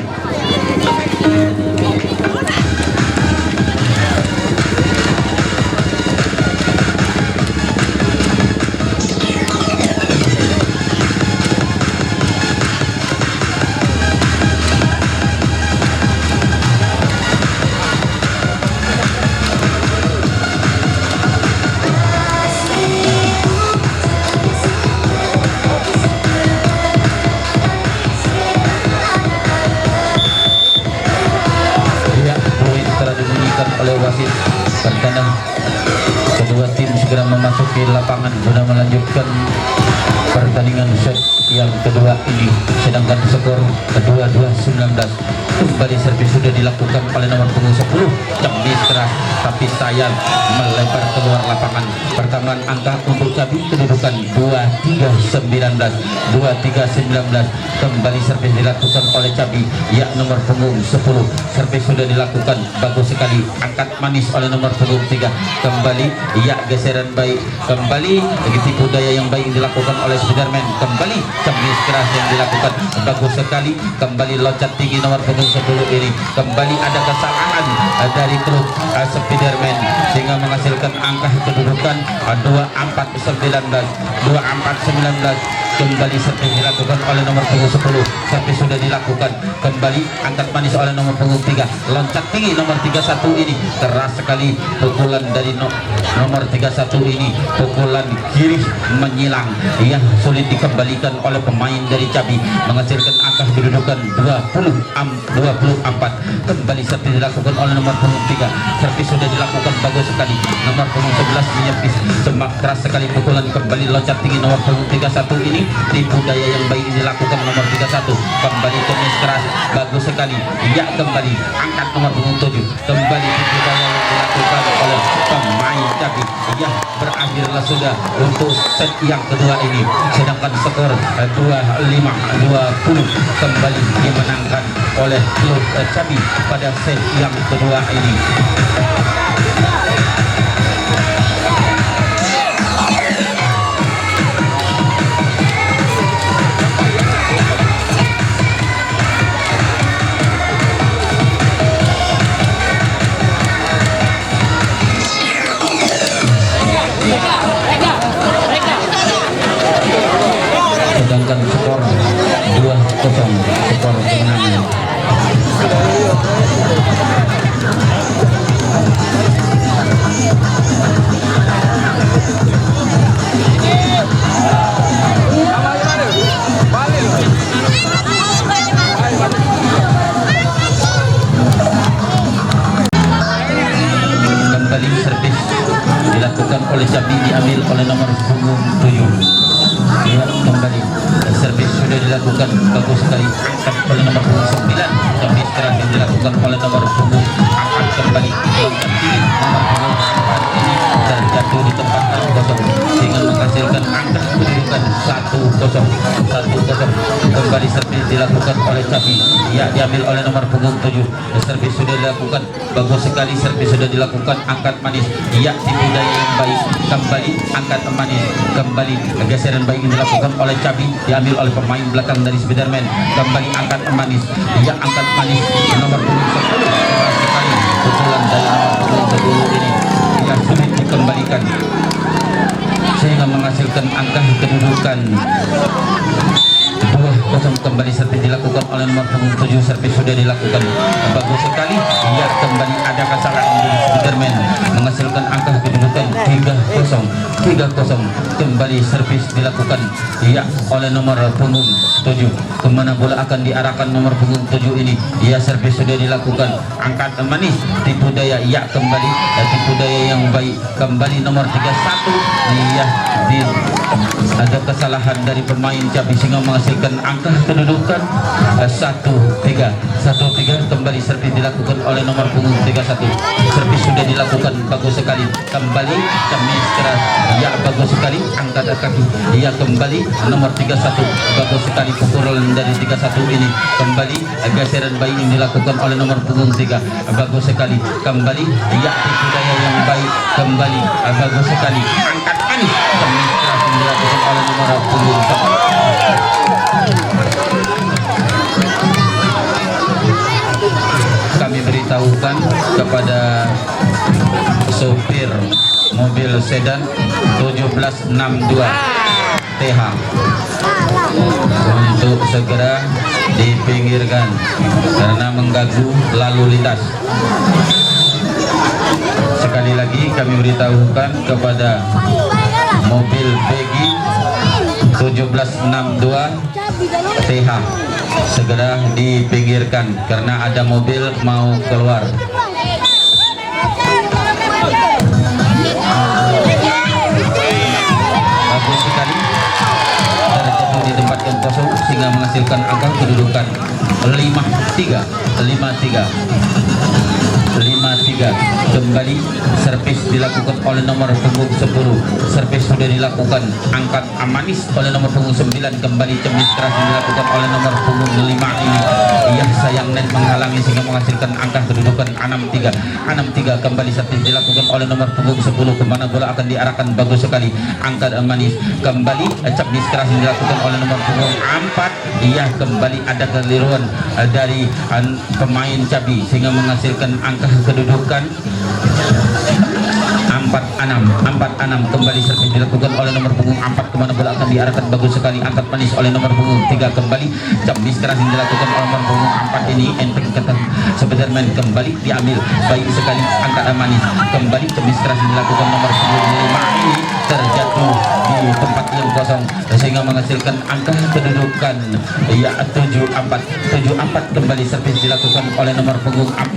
Oleh wasit pertandingan, kedua tim segera memasuki lapangan guna melanjutkan pertandingan set yang kedua ini, sedangkan skor 22-19. Kembali servis sudah dilakukan oleh nomor punggung 10. Cemis keras tapi sayang melebar keluar lapangan. Pertambahan angka untuk Cabi kedudukan 23-19. Kembali servis dilakukan oleh Cabi, ya nomor punggung 10. Servis sudah dilakukan, bagus sekali. Angkat manis oleh nomor punggung 3. Kembali ya geseran baik. Kembali tipu daya yang baik dilakukan oleh Spiderman. Kembali cemis keras yang dilakukan, bagus sekali. Kembali loncat tinggi nomor punggung 10 ini. Kembali ada kesalahan dari klub Spiderman sehingga menghasilkan angka kedudukan 24-19. Kembali servis dilakukan oleh nomor punggung 10. Servis sudah dilakukan. Kembali angkat manis oleh nomor punggung 3. Loncat tinggi nomor 31 ini. Keras sekali pukulan dari nomor 31 ini. Pukulan kiri menyilang yang sulit dikembalikan oleh pemain dari Cabi, menghasilkan angka kedudukan 20-24. Kembali servis dilakukan oleh nomor punggung 3. Servis sudah dilakukan, bagus sekali. Nomor punggung 11 menyervis. Semak keras sekali pukulan. Kembali loncat tinggi nomor punggung 31 ini. Tipu daya yang baik dilakukan nomor 31. Kembali cemis keras, bagus sekali. Ya kembali angkat nomor punggung 7. Kembali tipu daya yang dilakukan oleh pemain Cabi. Ya berakhirlah sudah untuk set yang kedua ini, sedangkan skor 25-20 kembali dimenangkan oleh klub Cabi pada set yang kedua ini. diambil oleh nomor punggung 7. Ya, kembali servis sudah dilakukan bagus sekali, angkat oleh nomor punggung 9. Servis keras yang dilakukan oleh nomor punggung, angkat kembali lompat tinggi nomor punggung 4 ini terjatuh di tempat 0-0 sehingga menghasilkan angka kedudukan 1-0. Kembali servis dilakukan oleh Cabi, ya diambil oleh nomor punggung 7. Servis sudah dilakukan bagus sekali, servis sudah dilakukan, angkat manis, ya tipu daya yang baik, kembali angkat manis, kembali geseran baik yang dilakukan oleh Cabi, diambil oleh pemain belakang dari Spiderman, kembali angkat manis, ya angkat manis nomor punggung 10. Keras sekali pukulan dari nomor punggung 10 ini, ya sulit dikembalikan sehingga menghasilkan angka kedudukan 2-0. Kembali servis dilakukan oleh nomor punggung 7. Servis sudah dilakukan bagus sekali, ya kembali ada kesalahan dari Spiderman menghasilkan angka kedudukan 3-0. Kembali servis dilakukan, ya oleh nomor punggung 7. Kemana bola akan diarahkan nomor punggung 7 ini, ya servis sudah dilakukan, angkat manis, tipu daya, ya kembali tipu daya yang baik, kembali nomor 31, ya ada kesalahan dari pemain Cabi sehingga menghasilkan angka kedudukan 1-3. Kembali servis dilakukan oleh nomor punggung 31. Servis sudah dilakukan bagus sekali, kembali Camis keras, ya bagus sekali, angkat kaki, ya kembali nomor 31, bagus sekali pukulan dari 31 ini, kembali geseran baik yang dilakukan oleh nomor punggung 3, bagus sekali, kembali ya tipu daya yang baik, kembali bagus sekali, angkat manis, Camis keras yang dilakukan oleh nomor punggung 1. Kami beritahukan kepada sopir mobil sedan 1762 TH untuk segera dipinggirkan karena mengganggu lalu lintas. Sekali lagi kami beritahukan kepada mobil Peggy 1762 TH segera dipinggirkan karena ada mobil mau keluar. Bagus sekali, terjatuh di tempat yang kosong sehingga menghasilkan angka kedudukan 5-3. Kembali servis dilakukan oleh nomor punggung 10. Servis sudah dilakukan, angkat manis oleh nomor punggung 9. Kembali Camis keras dilakukan oleh nomor punggung 5 ini, ya sayang net menghalangi sehingga menghasilkan angka kedudukan 6-3. Kembali servis dilakukan oleh nomor punggung 10. Kemana bola akan diarahkan bagus sekali, angkat manis, kembali Camis keras dilakukan oleh nomor punggung 4. Ya kembali ada keliruan dari pemain Cabi sehingga menghasilkan angka kedudukan 4-6. Kembali servis dilakukan oleh nomor punggung 4. Kemana bola akan diarahkan bagus sekali, angkat manis oleh nomor punggung 3. Kembali Camis keras yang dilakukan oleh nomor punggung 4 ini, enteng kata Spiderman, kembali diambil baik sekali, angkat manis, kembali Camis keras yang dilakukan nomor punggung 5 ini terjatuh di tempat yang kosong sehingga menghasilkan angka kedudukan ya 7-4. Kembali servis dilakukan oleh nomor punggung 4.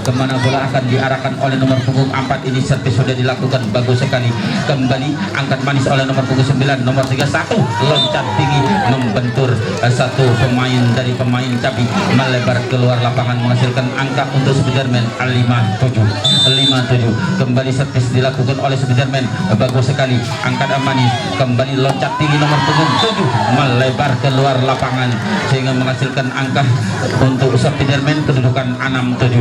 Kemana bola akan diarahkan oleh nomor punggung 4 ini, servis sudah dilakukan bagus sekali, kembali angkat manis oleh nomor punggung 9. Nomor 31 loncat tinggi membentur satu pemain dari pemain Cabi, melebar keluar lapangan menghasilkan angka untuk Spiderman 5-7. Kembali servis dilakukan oleh Spiderman bagus sekali, angkat manis, kembali loncat tinggi nomor punggung 7 melebar keluar lapangan sehingga menghasilkan angka untuk Spiderman kedudukan 6-7.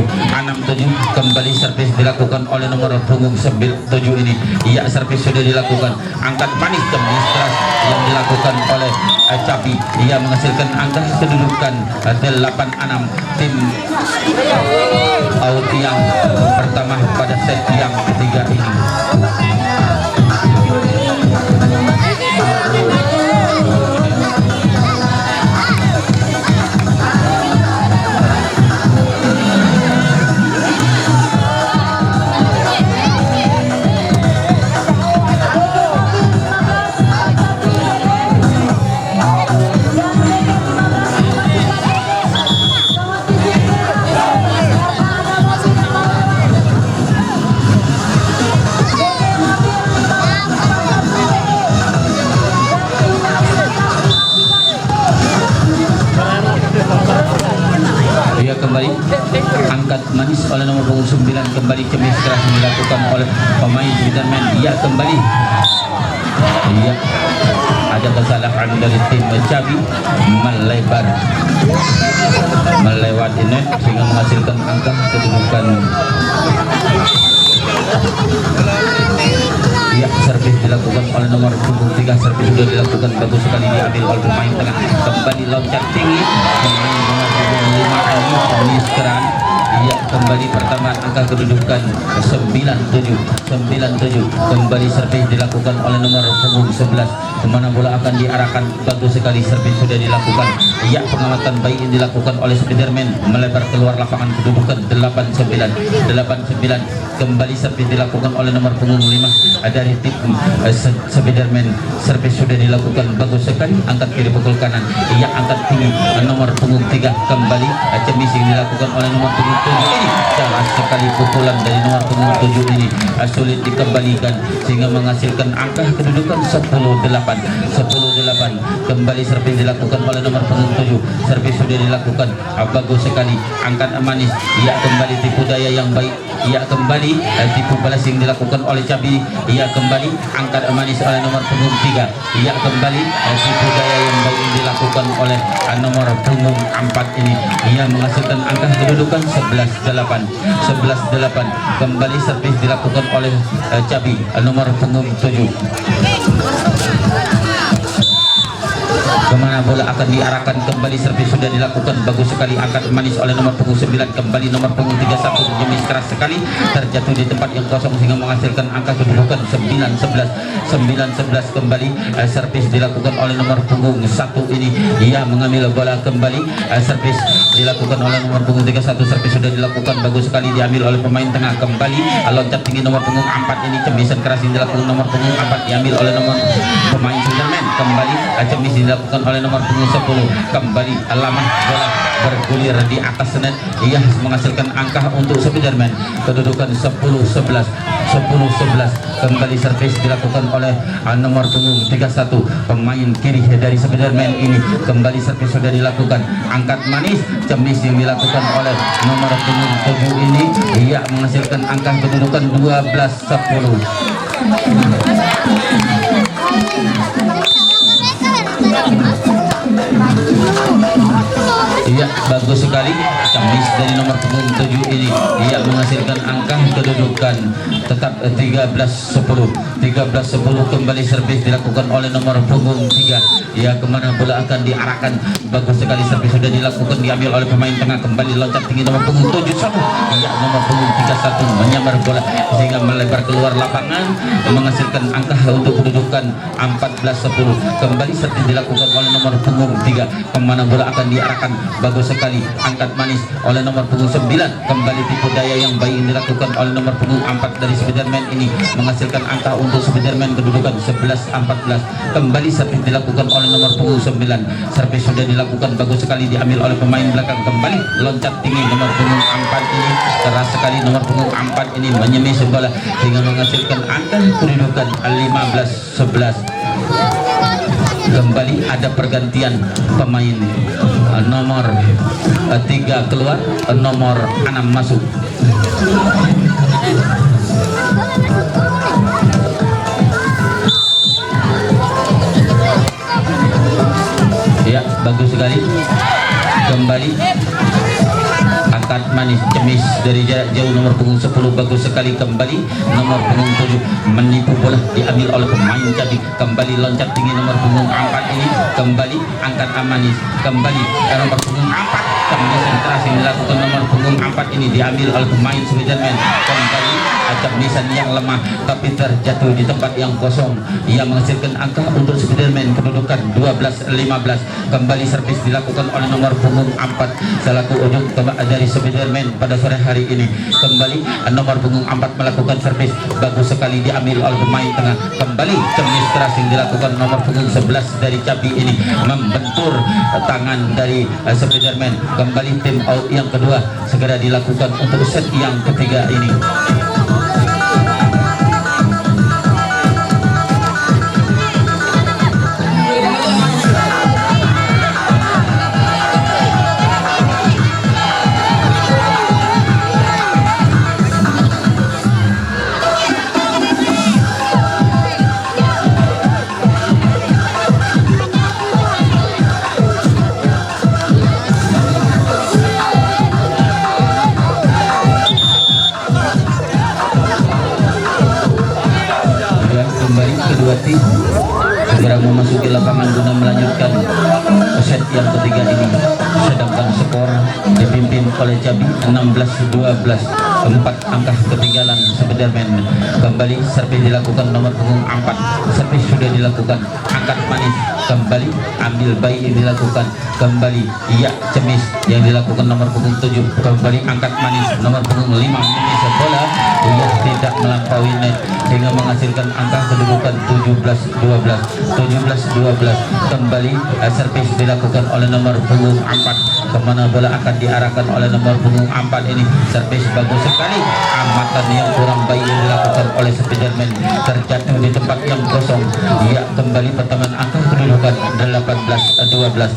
Kembali servis dilakukan oleh nomor punggung 7 ini, ya servis sudah dilakukan, angkat manis Camis keras yang dilakukan oleh Cabi, ia menghasilkan angka kedudukan 8-6. Tim out yang pertama pada set yang ketiga ini. ia kembali angkat manis oleh nomor punggung 9, kembali cemis keras dilakukan oleh pemain Spiderman. Ia kembali, iya, ada kesalahan dari tim Cabi, melebar melewati net sehingga menghasilkan angka kedudukan. Ya, servis dilakukan oleh nomor punggung 3, servis sudah dilakukan, bagus sekali diambil oleh pemain tengah, kembali loncat tinggi pemain nomor punggung 5 ini Cemis Keran. Ia kembali pertambahan angka kedudukan 97, kembali servis dilakukan oleh nomor punggung 11, kemana bola akan diarahkan, bagus sekali servis sudah dilakukan. Ia pengamatan baik yang dilakukan oleh Spiderman, melebar keluar lapangan, kedudukan 89, kembali servis dilakukan oleh nomor punggung 5 dari tim Spiderman. Servis sudah dilakukan, bagus sekali, angkat kiri pukul kanan, ia angkat tinggi nomor punggung 3, kembali cemis yang dilakukan oleh nomor punggung 7 ini, keras sekali pukulan dari nomor punggung 7 ini, sulit dikembalikan sehingga menghasilkan angka kedudukan 10-8. Kembali servis dilakukan oleh nomor punggung 7, servis sudah dilakukan, bagus sekali, angkat manis, ia kembali tipu daya yang baik, ia kembali tipu balas yang dilakukan oleh Cabi, ia kembali angkat manis oleh nomor punggung 3, ia kembali tipu daya yang baik yang dilakukan oleh nomor punggung 4 ini, ia menghasilkan angka kedudukan 11-8. Kembali servis dilakukan oleh Cabi, nomor punggung 7. Kemana bola akan diarahkan, kembali servis sudah dilakukan, bagus sekali, angkat manis oleh nomor punggung 9, kembali nomor punggung 31 jenis keras sekali, terjatuh di tempat yang kosong sehingga menghasilkan angka kedudukan 9-11. Kembali servis dilakukan oleh nomor punggung 1 ini, ia mengambil bola, kembali servis dilakukan oleh nomor punggung 31, servis sudah dilakukan, bagus sekali diambil oleh pemain tengah, kembali loncat tinggi nomor punggung 4 ini, cemisan keras yang dilakukan nomor punggung 4 diambil oleh nomor pemain Spiderman, kembali cemis dilakukan oleh nomor punggung 10, kembali lama bola bergulir di atas net, ia menghasilkan angka untuk Spiderman, kedudukan 10-11. Kembali servis dilakukan oleh nomor punggung 31, pemain kiri dari Spiderman ini, kembali servis sudah dilakukan, angkat manis cemis yang dilakukan oleh nomor punggung 7 ini, ia menghasilkan angka kedudukan 12-10. Iya, bagus sekali, cemis dari nomor punggung 7 ini, ia menghasilkan angka kedudukan tetap 13-10. Kembali servis dilakukan oleh nomor punggung 3, ia kemana bola akan diarahkan, bagus sekali, servis sudah dilakukan, diambil oleh pemain tengah, kembali loncat tinggi nomor punggung 71, ia nomor punggung 31 menyambar bola sehingga melebar keluar lapangan, menghasilkan angka untuk kedudukan 14-10. Kembali servis dilakukan oleh nomor punggung 3, kemana bola akan diarahkan, bagus sekali, angkat manis oleh nomor punggung 9, kembali tipu daya yang baik yang dilakukan oleh nomor punggung 4 dari Spiderman ini, menghasilkan angka untuk Spiderman kedudukan 11-14. Kembali servis dilakukan oleh nomor punggung 9, servis sudah dilakukan, bagus sekali diambil oleh pemain belakang, kembali loncat tinggi nomor punggung 4 ini, keras sekali nomor punggung 4 ini menyemis bola sehingga menghasilkan angka kedudukan 15-11. Kembali ada pergantian pemain, nomor 3 keluar, nomor 6 masuk. Ya, bagus sekali, kembali angkat manis cemis dari jarak jauh nomor punggung 10, bagus sekali, kembali nomor punggung 7 menipu bola diambil oleh pemain Cabi, kembali loncat tinggi nomor punggung 4 ini, kembali angkat manis, kembali nomor punggung 4, cemisan keras yang dilakukan nomor punggung 4 ini diambil oleh pemain Spiderman, kembali cemisan yang lemah tapi terjatuh di tempat yang kosong, ia menghasilkan angka untuk Spiderman kedudukan 12-15. Kembali servis dilakukan oleh nomor punggung 4 selaku ujung dari Spiderman pada sore hari ini, kembali nomor punggung 4 melakukan servis, bagus sekali diambil oleh pemain tengah, kembali cemis keras yang dilakukan nomor punggung 11 dari Cabi ini, membentur tangan dari Spiderman, kembali tim out yang kedua segera dilakukan untuk set yang ketiga ini. Megawati segera memasuki lapangan guna melanjutkan set yang ketiga ini, sedangkan skor dipimpin oleh Cabi 16-12. 4 angka ketinggalan Spiderman. Kembali servis dilakukan nomor punggung 4, servis sudah dilakukan, angkat manis kembali, ambil bayi dilakukan kembali, iya cemis yang dilakukan nomor punggung 7, kembali angkat manis nomor punggung 5, Indonesia bola ia tidak melampaui net sehingga menghasilkan angka kedudukan 17-12. Kembali servis dilakukan oleh nomor punggung 4, kemana bola akan diarahkan oleh nomor punggung 4 ini. Servis bagus sekali, amatan yang kurang baik yang dilakukan oleh Spiderman, terjatuh di tempat yang kosong. Ia kembali pertemuan angka kedudukan 18-12.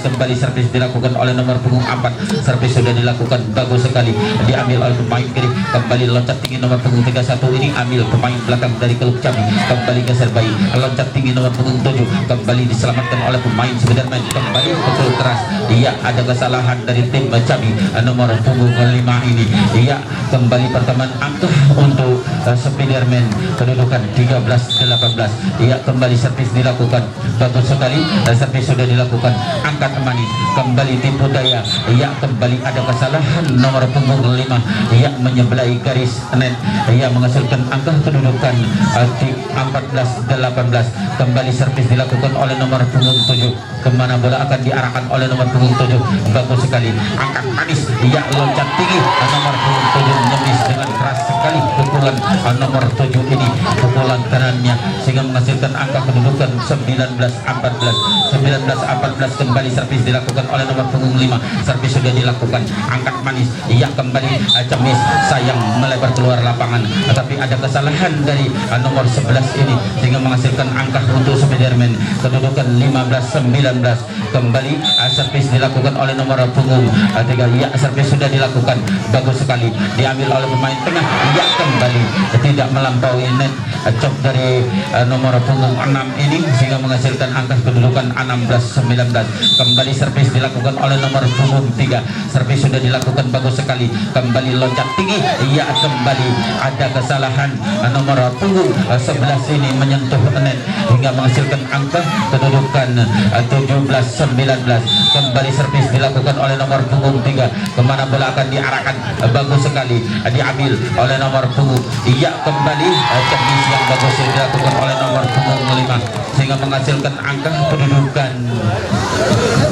Kembali servis dilakukan oleh nomor punggung 4, servis sudah dilakukan bagus sekali, diambil oleh pemain kiri, kembali loncat tinggi nomor punggung 31 ini, ambil pemain belakang dari klub Cabi, kembali geser bayi, loncat tinggi nomor punggung 7, kembali diselamatkan oleh pemain Spiderman, kembali pukul keras. Ia ada kesalahan dari tim Cabi nomor punggung 5 ini. Ia kembali pertemuan angka untuk Spiderman, kedudukan 13-18. Ia kembali servis dilakukan bagus sekali, servis sudah dilakukan, angkat manis kembali tipu daya. Ia kembali ada kesalahan nomor punggung 5, ia menyebelahi garis net, ia menghasilkan angka kedudukan 14-18. Kembali servis dilakukan oleh nomor punggung 7, kemana bola akan diarahkan oleh nomor punggung 7, bagus sekali, angkat manis, ia loncat tinggi, nomor punggung 7 nyemis dengan keras sekali pukulan nomor 7 ini, pukulan kanannya sehingga menghasilkan angka kedudukan 19-14. Kembali servis dilakukan oleh nomor punggung 5, servis sudah dilakukan, angkat manis, ia kembali cemis, sayang melebar keluar lapangan, tetapi ada kesalahan dari nomor 11 ini sehingga menghasilkan angka untuk Spiderman, kedudukan 15-19. Kembali servis dilakukan oleh nomor punggung 3, ia servis sudah dilakukan bagus sekali, diambil oleh pemain tengah, ia kembali tidak melampaui net cop dari nomor punggung 6 ini sehingga menghasilkan angka kedudukan 16-19. Kembali servis dilakukan oleh nomor punggung 3, servis sudah dilakukan bagus sekali, kembali loncat tinggi, ia kembali ada kesalahan nomor punggung 11 ini menyentuh net hingga menghasilkan angka kedudukan 17-19. Kembali servis dilakukan oleh nomor punggung 3, kemana bola akan diarahkan bagus sekali, diambil oleh nomor punggung, ia kembali cemis yang bagus yang dilakukan oleh nomor punggung 5 sehingga menghasilkan angka kedudukan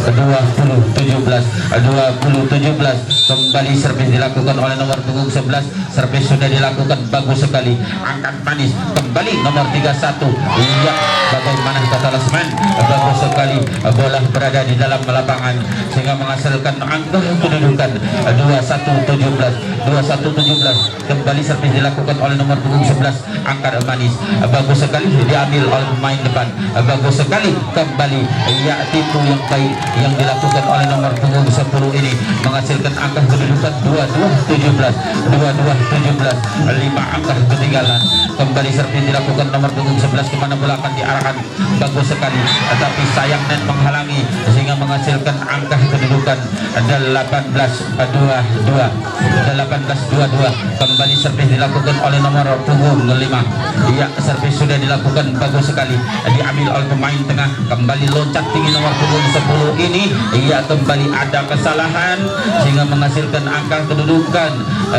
20-17. Kembali servis dilakukan oleh nomor punggung 11, servis sudah dilakukan bagus sekali, angkat manis kembali nomor 31, iya bagaimana kata Lasman, bagus sekali, bola berada di dalam lapangan sehingga menghasilkan angka kedudukan 21-17. Kembali servis dilakukan oleh nomor punggung 11, angkat manis bagus sekali, diambil oleh pemain depan, bagus sekali, kembali ia tipu yang baik yang dilakukan oleh nomor punggung 10 ini menghasilkan angka kedudukan 22-17. 5 angka ketinggalan. Kembali servis dilakukan nomor punggung 11, kemana bola akan diarahkan bagus sekali, tetapi sayang net menghalangi sehingga menghasilkan angka kedudukan 18-22. Kembali servis dilakukan oleh nomor punggung 5, iya servis sudah dilakukan bagus sekali, diambil oleh pemain tengah, kembali loncat tinggi nomor punggung 10 ini, ia kembali ada kesalahan sehingga menghasilkan angka kedudukan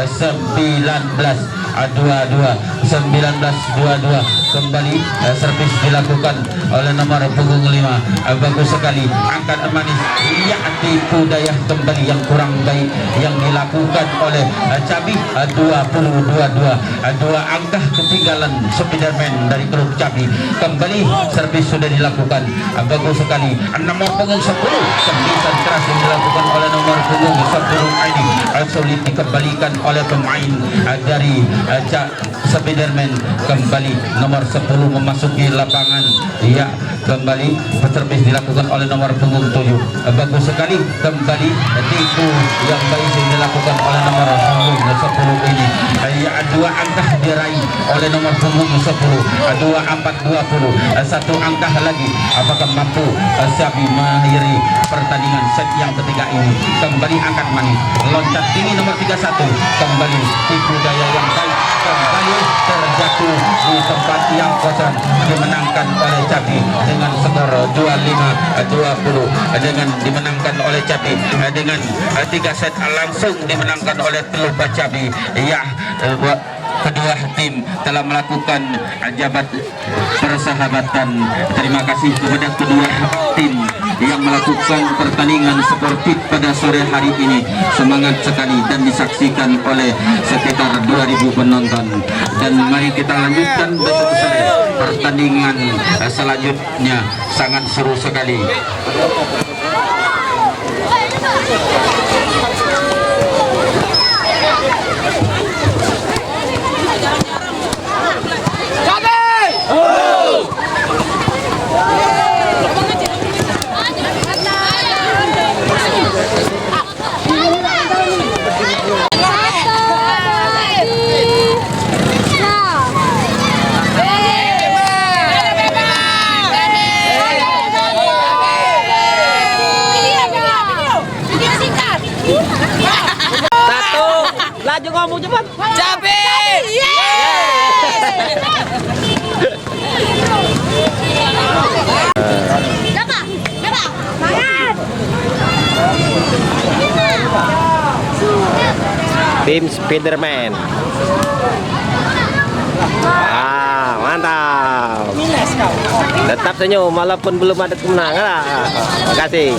19-22. Kembali servis dilakukan oleh nomor punggung 5, bagus sekali, angkat manis, ia tipu daya kembali yang kurang baik yang dilakukan oleh Cabi 20-22. 2 angka ketinggalan Spiderman dari klub Cabi. Kembali servis sudah dilakukan bagus sekali, nomor punggung 10, sembilan keras yang dilakukan oleh nomor punggung 10 ini sulit dikembalikan oleh pemain dari Spiderman. Kembali nomor 10 memasuki lapangan, ia kembali servis dilakukan oleh nomor punggung 7, bagus sekali, kembali tipu yang baik yang dilakukan oleh nomor punggung 10 ini. Dua angka diraih oleh nomor punggung 10. 24-20. Satu angka lagi. Apakah mampu Syabi mengakhiri pertandingan set yang ketiga ini? Kembali angkat manis, loncat tinggi nomor 31. Kembali tipu daya yang baik, kembali terjatuh di tempat yang kosong, dimenangkan oleh Cabi dengan skor 25-20. Dengan dimenangkan oleh Cabi dengan 3 set langsung dimenangkan oleh klub Cabi. Ya, kedua tim telah melakukan jabat persahabatan. Terima kasih kepada kedua tim yang melakukan pertandingan sportif pada sore hari ini. Semangat sekali dan disaksikan oleh sekitar 2000 penonton. Dan mari kita lanjutkan besok sore pertandingan selanjutnya. Sangat seru sekali. Laju ngomong cepat. Cabe. Tim Spiderman. Mantap. Tetap senyum walaupun belum ada kemenangan. Terima kasih.